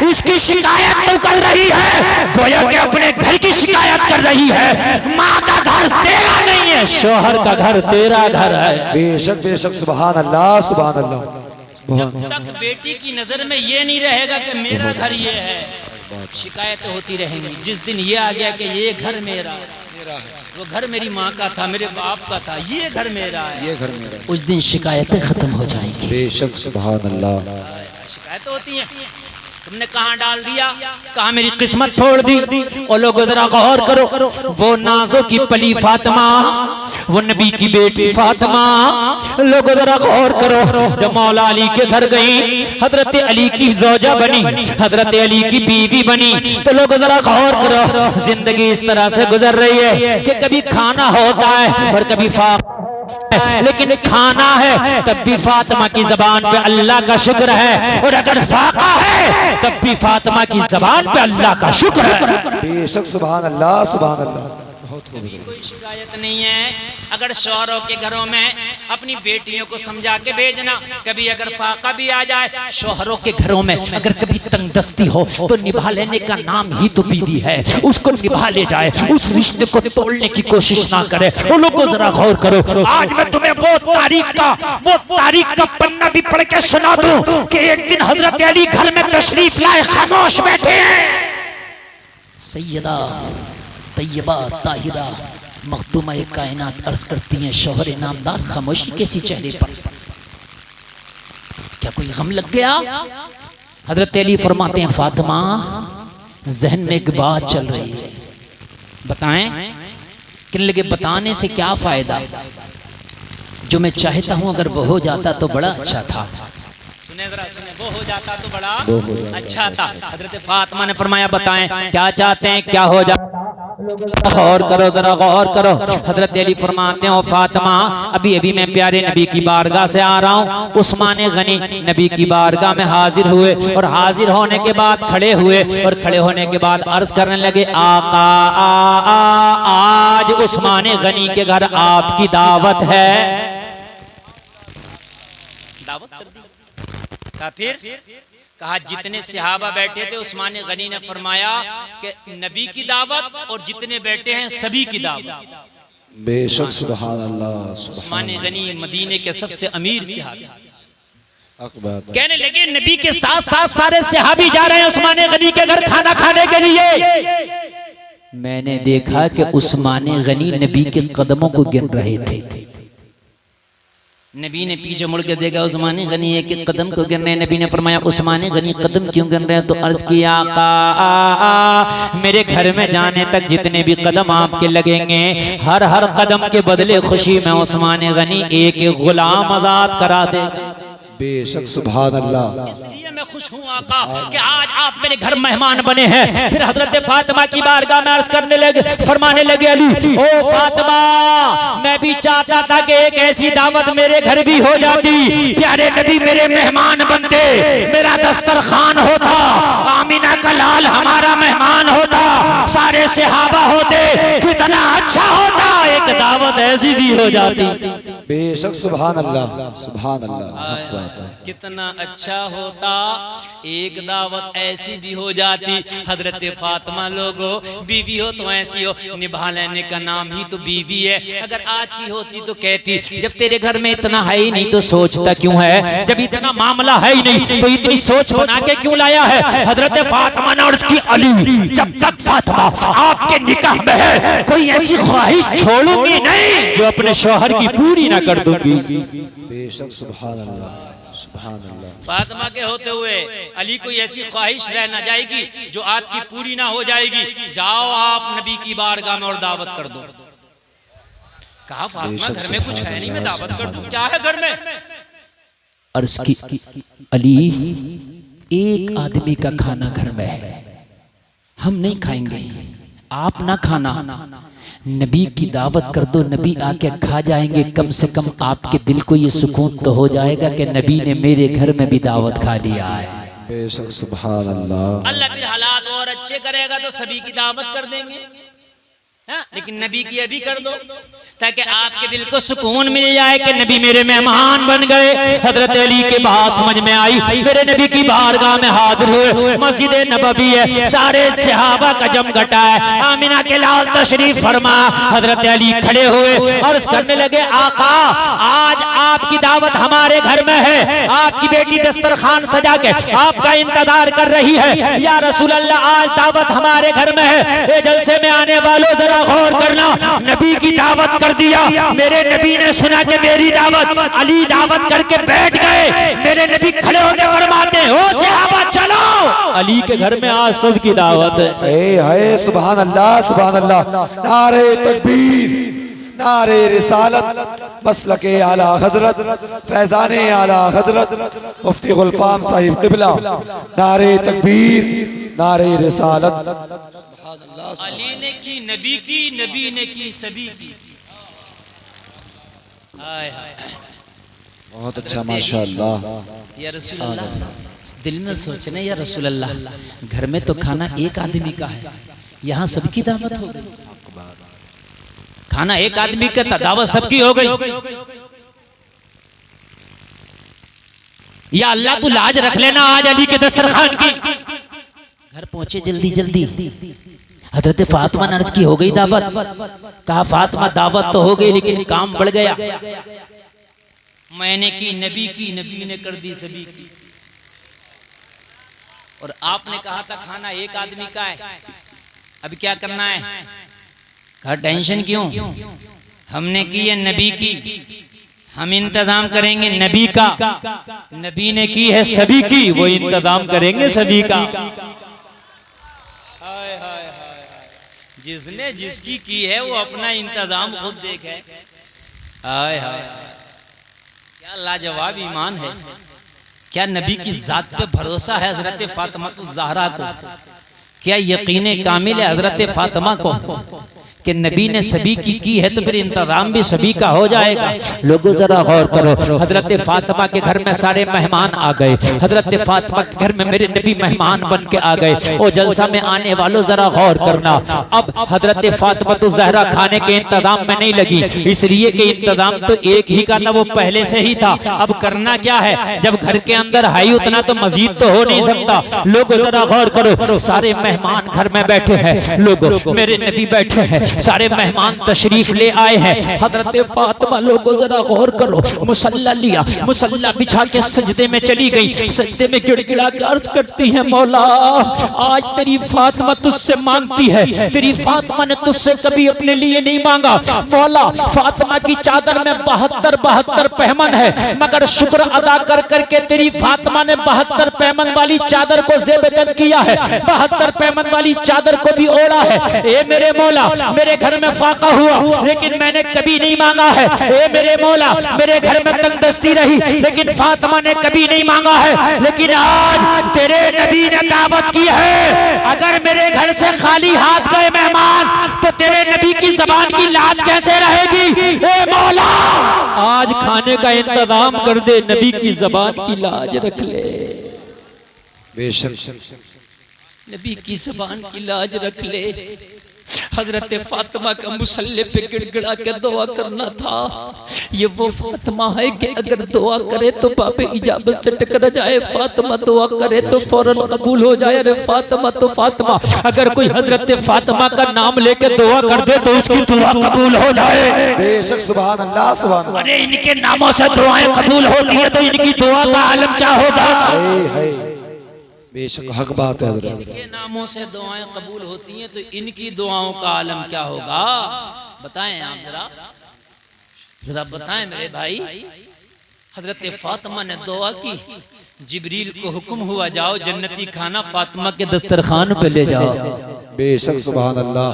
इसकी शिकायत तो कर रही है, गोया के अपने घर की शिकायत कर रही है। माँ का घर तेरा नहीं है, शौहर का घर तेरा घर है। बेशक बेशक सुभान अल्लाह सुभान अल्लाह। जब तक बेटी की नजर में ये नहीं रहेगा कि मेरा घर ये है, शिकायत होती रहेंगी। जिस दिन ये आ गया कि ये घर मेरा है, वो घर मेरी माँ का था, मेरे बाप का था, ये घर मेरा है, ये घर मेरा, उस दिन शिकायतें खत्म हो जाएंगी। बेशक सुभान अल्लाह। शिकायतें होती हैं, तुमने कहाँ डाल दिया, कहाँ मेरी किस्मत छोड़ दी। और लोग जरा गौर करो, वो नाजों की पली फातिमा, वो नबी की बेटी फातिमा, लोग जरा गौर करो, जब मौला अली के घर गई, हजरत अली की ज़ौजा बनी, हजरत अली की बीवी बनी, तो लोग जरा गौर करो, जिंदगी इस तरह से गुजर रही है कि कभी खाना होता है और कभी लेकिन खाना है तब भी फातिमा की जबान पे अल्लाह का शुक्र है, और अगर फाका है तब भी फातिमा की जबान पे अल्लाह का शुक्र है। बेशक सुभान अल्लाह सुभान अल्लाह। कोई शिकायत नहीं है। अगर शौहरों के घरों में अपनी बेटियों को समझा के भेजना, कभी अगर फाका भी आ जाए, शौहरों के घरों में अगर कभी तंगदस्ती हो तो निभा लेने का नाम ही तो बीवी है, उसको निभा ले जाए, उस रिश्ते को तोड़ने की कोशिश ना करे। उन लोगों को जरा गौर करो, आज मैं तुम्हें वो तारीख का पन्ना भी पढ़ के सुना दूं कि एक दिन हजरत अली घर में तशरीफ लाए, खामोश बैठे हैं, सैयदा तैयबा ताहिरा मखदूमा कायनात अर्ज करती हैं, शौहर नामदार खामोशी कैसी चेहरे पर, क्या कोई गम लग गया? हजरत अली फरमाते हैं, फातिमा जहन में एक बात चल रही है, बताएं? किन लगे बताने से क्या फायदा, जो मैं चाहता हूं अगर वो हो जाता तो बड़ा अच्छा था। सुने जरा सुने, वो हो जाता तो बड़ा अच्छा था। हजरत फातिमा ने फरमाया, बताएं क्या चाहते हैं, क्या हो जाता? गौर करो जरा गौर करो। हजरत अली फरमाते हैं, फातिमा अभी अभी मैं प्यारे नबी की बारगाह से आ रहा हूँ। उस्मान गनी नबी की बारगाह में हाजिर हुए, और हाजिर होने के बाद खड़े हुए, और खड़े होने के बाद अर्ज करने लगे, आका आज उस्मान गनी के घर आपकी दावत है। दावत कर दी। फिर कहा जितने सहाबा बैठे थे, उस्मान गनी ने फरमाया कि नबी की दावत और जितने बैठे हैं सभी की दावत। बेशक सुभान अल्लाह। उस्मान गनी मदीने के सबसे अमीर सहाबी, कहने लगे नबी के साथ साथ सारे सहाबी जा रहे हैं उस्मान गनी के घर खाना खाने के लिए। मैंने देखा कि उस्मान गनी नबी के कदमों को गिन रहे थे। नबी ने पीछे मुड़ के देखा, उस्मान गनी एक एक कदम को गिन रहे हैं। नबी ने फरमाया, उस्मान गनी कदम क्यों गिन रहे हैं? तो अर्ज किया, आका मेरे घर में जाने तक जितने भी कदम आपके लगेंगे, हर हर कदम के बदले खुशी में उस्मान गनी एक एक गुलाम आजाद करा देगा। बेशक सुभान अल्लाह। इसलिए मैं खुश हूँ आका कि आज आप मेरे घर मेहमान बने हैं। फिर हजरत फातिमा की बारगाह में अर्ज करने लगे, फरमाने लगे, अली ओ फातिमा मैं भी चाहता था कि एक ऐसी दावत मेरे घर भी हो जाती, प्यारे नबी मेरे मेहमान बनते, मेरा दस्तरखान होता, आमीना का लाल हमारा मेहमान होता, सारे सारे सहाबा होते कितना अच्छा होता, एक दावत ऐसी भी हो जाती। बेशक सुभान अल्लाह सुभान अल्लाह। कितना अच्छा होता, एक दावत ऐसी भी हो जाती। हजरत फातिमा लोगो बीवी हो तो ऐसी हो, निभा लेने का नाम ही तो बीवी है। अगर आज की होती तो कहती जब तेरे घर में इतना है ही नहीं तो सोचता क्यों है, जब इतना मामला है ही नहीं तो इतनी सोच बना के क्यों लाया है। हजरत फातिमा ने अर्ज की अली जब तक फातिमा आपके निकाह में है कोई ऐसी ख्वाहिश छोड़ूंगी नहीं जो अपने शौहर की पूरी ना कर दूंगी। बेशक सुभान अल्लाह सुभान अल्लाह। फातिमा के होते हुए अली कोई ऐसी ख्वाहिश रह ना जाएगी जो आपकी पूरी ना हो जाएगी। जाओ आप नबी की बारगाह में और दावत कर दो। कहा फातिमा घर में कुछ है नहीं, मैं दावत कर दूं, क्या है घर में। अर्ज की अली एक आदमी का खाना घर में है, हम नहीं खाएंगे, आप ना खाना, नबी की दावत कर दो, नबी आके खा जाएंगे। कम से कम आपके दिल को ये सुकून तो हो जाएगा कि नबी ने मेरे घर में भी दावत खा लिया है। बेशक सुभान अल्लाह। अल्लाह फिर हालात और अच्छे करेगा तो सभी की दावत कर देंगे, हाँ? लेकिन नबी की अभी कर दो ताकि आपके दिल को सुकून मिल जाए कि नबी मेरे मेहमान बन गए। हजरत अली के बात समझ में आई, मेरे नबी की बारगाह में हाजिर हुए। मस्जिद नबवी है, सारे सहाबा का जम घटा है, आमिना के लाल तशरीफ फरमा। हजरत अली खड़े हुए और करने लगे आका आज आपकी दावत हमारे घर में है, आपकी बेटी दस्तरखान सजा के आपका इंतजार कर रही है। या रसूल अल्लाह आज दावत हमारे घर में है, ये जलसे में आने वालों जरा गौर करना, नबी की दावत कर दिया। मेरे नबी ने सुना कि मेरी दावत, अली दावत करके बैठ गए। मेरे नबी खड़े होकर फरमाते हैं ओ सहाबा चलो, अली के घर में आज सब की दावत है। हाय सुभान अल्लाह सुभान अल्लाह। नारे तकबीर नारे रिसालत मसलके आला हजरत फैजाने आला हजरत मुफ्ती गुलफाम साहिब क़िबला। नारे तकबीर नारे रिसालत। अली ने की नबी की, नबी ने की सभी की। हाय हाय बहुत अच्छा माशाअल्लाह। या रसूल अल्लाह, दिल में सोचने या रसूल अल्लाह घर में तो खाना एक आदमी का है, यहाँ सबकी दावत हो गई। खाना एक आदमी का था, दावत सबकी हो गई। या अल्लाह तू लाज रख लेना आज अली के दस्तरखान की। घर पहुंचे जल्दी जल्दी। हजरत फातिमा ने अर्ज की हो गई दावत। कहा फातिमा दावत तो हो गई लेकिन काम बढ़ गया। मैंने की नबी की, नबी ने कर दी सभी की। और आपने कहा था खाना एक आदमी का है, अब क्या करना है। कहा टेंशन क्यों, हमने की है नबी की, हम इंतजाम करेंगे नबी का। नबी ने की है सभी की, वो इंतजाम करेंगे सभी का। जिसने जिसकी की है वो अपना इंतजाम खुद देखे। हाय हाय क्या लाजवाब ईमान है, क्या नबी की जात पे भरोसा है हजरत फातिमा ज़हरा को, क्या यकीन कामिल है हजरत फातिमा को कि नबी ने सभी की है तो फिर इंतजाम भी सभी का हो जाएगा। लोगों जरा गौर करो, हजरत फातिमा के घर में सारे मेहमान आ गए। हजरत फातिमा के घर में मेरे नबी मेहमान बन के आ गए। ओ जलसा में आने वालों जरा गौर करना, अब हजरत फातिमा तो ज़हरा खाने के इंतजाम में नहीं लगी, इसलिए कि इंतजाम तो एक ही का था, वो पहले से ही था। अब करना क्या है, जब घर के अंदर है उतना तो मजीद तो हो नहीं सकता। लोगों जरा गौर करो, सारे मेहमान घर में बैठे हैं, लोगों मेरे नबी बैठे हैं, सारे मेहमान तशरीफ ले आए हैं। हजरत फातिमा लोगों जरा गौर करो, मुसल्ला लिया, मुसल्ला बिछा के सजदे में चली गई। सजदे में गिड़गिड़ा के अर्ज करती है मौला आज तेरी फातिमा तुझसे मांगती है, तेरी फातिमा ने तुझसे कभी अपने लिए नहीं मांगा। मौला फातिमा की चादर में 72 पहमन है, मगर शुक्र अदा कर करके तेरी फातिमा ने 72 पहमन वाली चादर को ज़ेबतन किया है, 72 पहमन वाली चादर को भी ओढ़ा है। ए मेरे मौला मेरे घर में फाका हुआ लेकिन मैंने कभी नहीं मांगा है। ए मेरे मौला मेरे घर में तंगदस्ती रही लेकिन फातिमा ने कभी नहीं मांगा है, लेकिन आज तेरे नबी ने दावत की है। अगर मेरे घर से खाली हाथ गए मेहमान तो तेरे नबी की जबान की लाज कैसे रहेगी। ए मौला आज खाने का इंतजाम कर दे, नबी की जबान की लाज रख ले। बेशक नबी की ज़बान की लाज रख ले। हजरत फातिमा का मुसल्ले पे गिड़गिड़ा के दुआ करना था। ये वो फातिमा है कि अगर दुआ करे तो बाप इजाबत से टकरा जाए, फातिमा दुआ करे तो फौरन कबूल हो जाए। अरे फातिमा तो फातिमा, अगर कोई हजरत फातिमा का नाम लेके दुआ कर दे तो उसकी दुआ कबूल हो जाए। बेशक सुभान अल्लाह सुभान अल्लाह। अरे इनके नामों से दुआएं कबूल होती है तो इनकी दुआ का आलम क्या होगा। बेशक हक बात है हजरत। इनके नामों से दुआएं कबूल होती हैं तो इनकी दुआओं का आलम क्या होगा। बताएं आप जरा जरा बताएं मेरे भाई। हजरत फातिमा ने दुआ की, जिब्रील को हुक्म हुआ जाओ जन्नती खाना फातिमा के दस्तरखान पे ले जाओ। बेशक सुभान अल्लाह।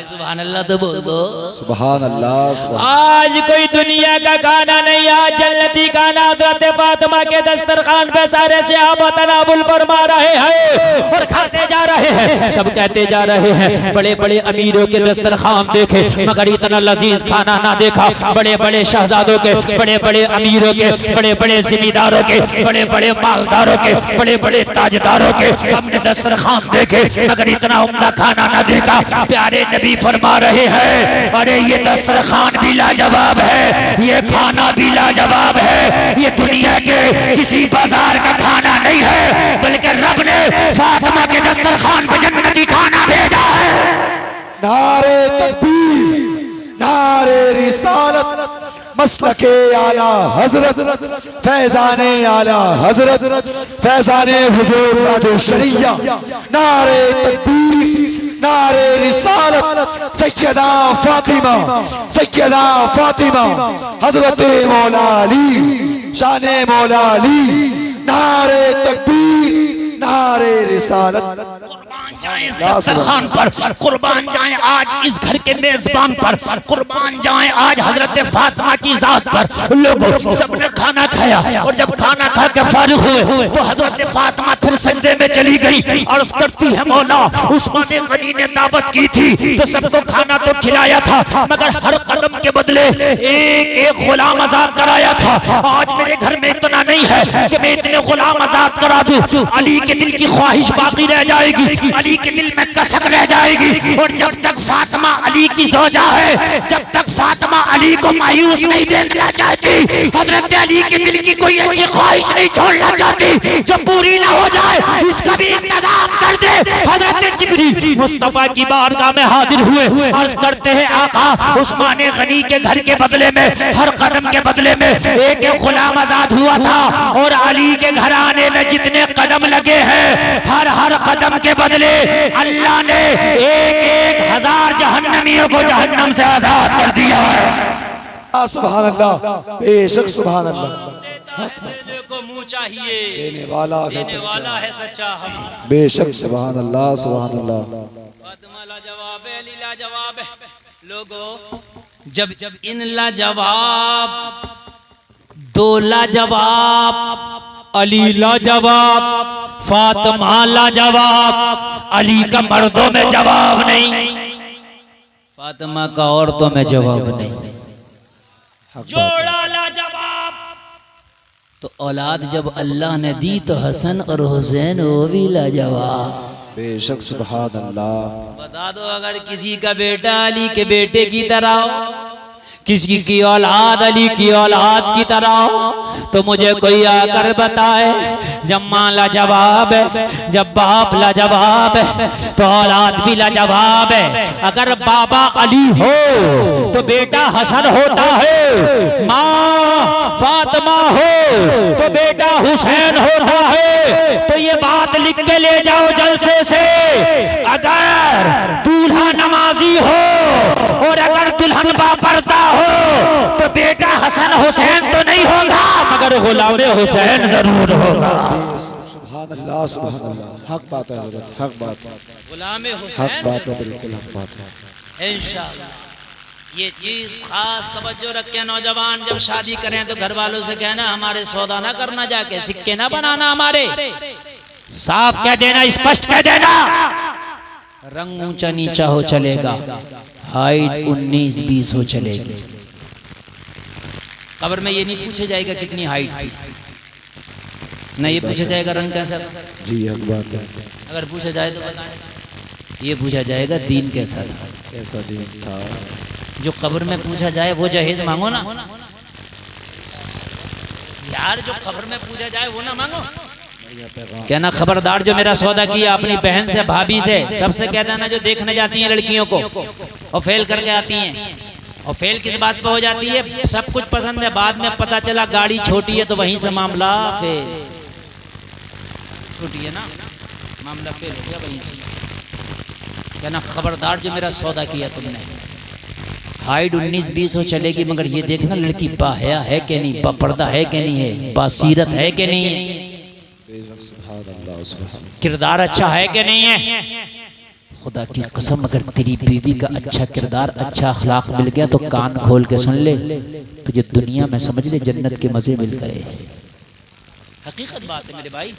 सुभान अल्लाह तो बोल दो सुभान अल्लाह। आज कोई दुनिया का खाना नहीं, आज जन्नती खाना हजरत फातिमा के दस्तरखान पे सारे सहाबा तनावुल फरमा रहे हैं और खाते जा रहे हैं। सब कहते जा रहे हैं बड़े बड़े अमीरों के दस्तरखान देखे मगर इतना लजीज खाना ना देखा। बड़े बड़े शहजादों के, बड़े बड़े अमीरों के, बड़े बड़े जिम्मेदारों के, बड़े बड़े मालदारों के, बड़े बड़े ताजदारों के हमने दस्तरखान देखे मगर इतना उम्दा खाना ना देखा। प्यारे नबी फरमा रहे हैं अरे ये दस्तरखान भी लाजवाब है, ये खाना भी लाजवाब है। ये दुनिया के किसी बाजार का खाना नहीं है बल्कि रब ने फातिमा के दस्तरखान पे जन्नती खाना भेजा है। नारे तकबीर, नारे रिसालत, मसलके आला हजरत, फैजाने आला हजरत, फैजाने हुजूर ताजुल शरिया। नारे तकबीर, नारे रिसालत, सैयदा फातिमा, सैयदा फातिमा, हजरत मौला अली, शाने मौला अली। नारे तकबीर, नारे रिसालत। इस दस्तरखान पर कुर्बान जाएं आज इस घर के मेजबान पर, कुर्बान जाएं आज हजरत फातिमा की जात पर। लोगों सबने खाना खाया और जब खाना खा के फारिग हुए तो हजरत फातिमा फिर सजदे में चली गई और करती है मौला उस्मान गनी ने दावत की थी तो सबको खाना तो खिलाया था मगर हर कदम के बदले एक एक गुलाम आजाद कराया था। आज मेरे घर में इतना नहीं है कि मैं इतने गुलाम आजाद करा दूं। अली के दिल की ख्वाहिश बाकी रह जाएगी, अली के दिल में कसक रह जाएगी। और जब तक फातिमा अली की ज़ौजा है, जब तक फातिमा अली को मायूस नहीं देखना चाहती, हजरत अली के दिल की कोई ऐसी ख्वाहिश नहीं छोड़ना चाहती जो पूरी ना हो जाए। इसका भी इंतजाम कर दे। हजरत जिब्रील मुस्तफा की बारगाह में हाजिर हुए, अर्ज करते हैं आका उस्मान गनी के घर के बदले में, हर कदम के बदले में एक एक गुलाम आजाद हुआ था और अली के घराने में जितने कदम लगे हैं हर हर कदम के बदले अल्लाह ने एक एक हजार जहन्नमियों को जहन्नम से आजाद कर दिया है। सुभान अल्लाह, बेशक सुभान अल्लाह। देने को मुंह चाहिए, देने वाला है सच्चा हम। बेशक सुभान अल्लाह सुभान अल्लाह। फातिमा लाजवाब है, अली लाजवाब है। लोगों जब जब इन लाजवाब, दो लाजवाब, अली लाजवाब, फातिमा लाजवाब, अली का मर्दों में जवाब नहीं, फातिमा का औरतों में जवाब नहीं। जोड़ा लाजवाब। तो औलाद जब अल्लाह ने दी तो हसन और हुसैन वो भी लाजवाब। बेशक सुभान अल्लाह। बता दो अगर किसी का बेटा अली के बेटे की तरह हो, किसी की औलाद अली की औलाद की तरह हो तो मुझे कोई आकर बताए। जब माँ लाजवाब है, जब बाप लाजवाब है तो औलाद भी लाजवाब है। अगर बाबा अली हो तो बेटा हसन होता है, माँ फातिमा हो तो बेटा हुसैन होता है। तो ये बात लिख के ले जाओ जलसे से। अगर दूल्हा नमाजी हो और अगर दुल्हन बापर्दा हो तो बेटा हसन हुसैन तो नहीं होगा मगर गुलाम हुसैन जरूर होगा। सुभान अल्लाह सुभान अल्लाह। हक बात है हजरत, हक बात है, गुलाम हक हुसैन बात है, बिल्कुल हक बात है इंशाअल्लाह। ये चीज खास तवज्जो रखें नौजवान, जब शादी करें तो घर वालों से कहना हमारे सौदा ना करना, जाके सिक्के ना बनाना, हमारे साफ कह देना, स्पष्ट कह देना। रंग ऊंचा नीचा हो चलेगा, हाइट 19-20 हो चलेगी। कब्र में ये नहीं पूछा जाएगा कितनी हाइट थी, ना ये पूछा जाएगा रंग कैसा था? जी हक बात है। अगर पूछा जाए तो बताएं। ये पूछा जाएगा दीन कैसा था। कैसा दिन था? जो कब्र में पूछा जाए वो जहेज मांगो ना यार, जो कब्र में पूछा जाए वो ना मांगो। कहना खबरदार जो मेरा सौदा किया अपनी बहन से, भाभी से, सबसे कहता ना जो देखने जाती हैं लड़कियों को और फेल करके आती हैं। और फेल किस बात पे हो जाती है? सब कुछ पसंद है, बाद में पता चला गाड़ी छोटी है तो वहीं से मामला फेल। छोटी है ना, मामला फेल हो गया वहीं से। कहना खबरदार जो मेरा सौदा किया तुमने। हाइट 19-20 हो चलेगी, मगर ये देखना लड़की बाहया है कि नहीं, पर्दा है कि नहीं है, बासीरत है कि नहीं है, किरदार अच्छा है कि नहीं है। खुदा की कसम अगर तेरी बीवी का अच्छा किरदार, अच्छा अखलाक मिल गया तो कान खोल के सुन ले, तुझे दुनिया में समझ ले जन्नत के मजे मिल गए। हकीकत बात है मेरे भाई।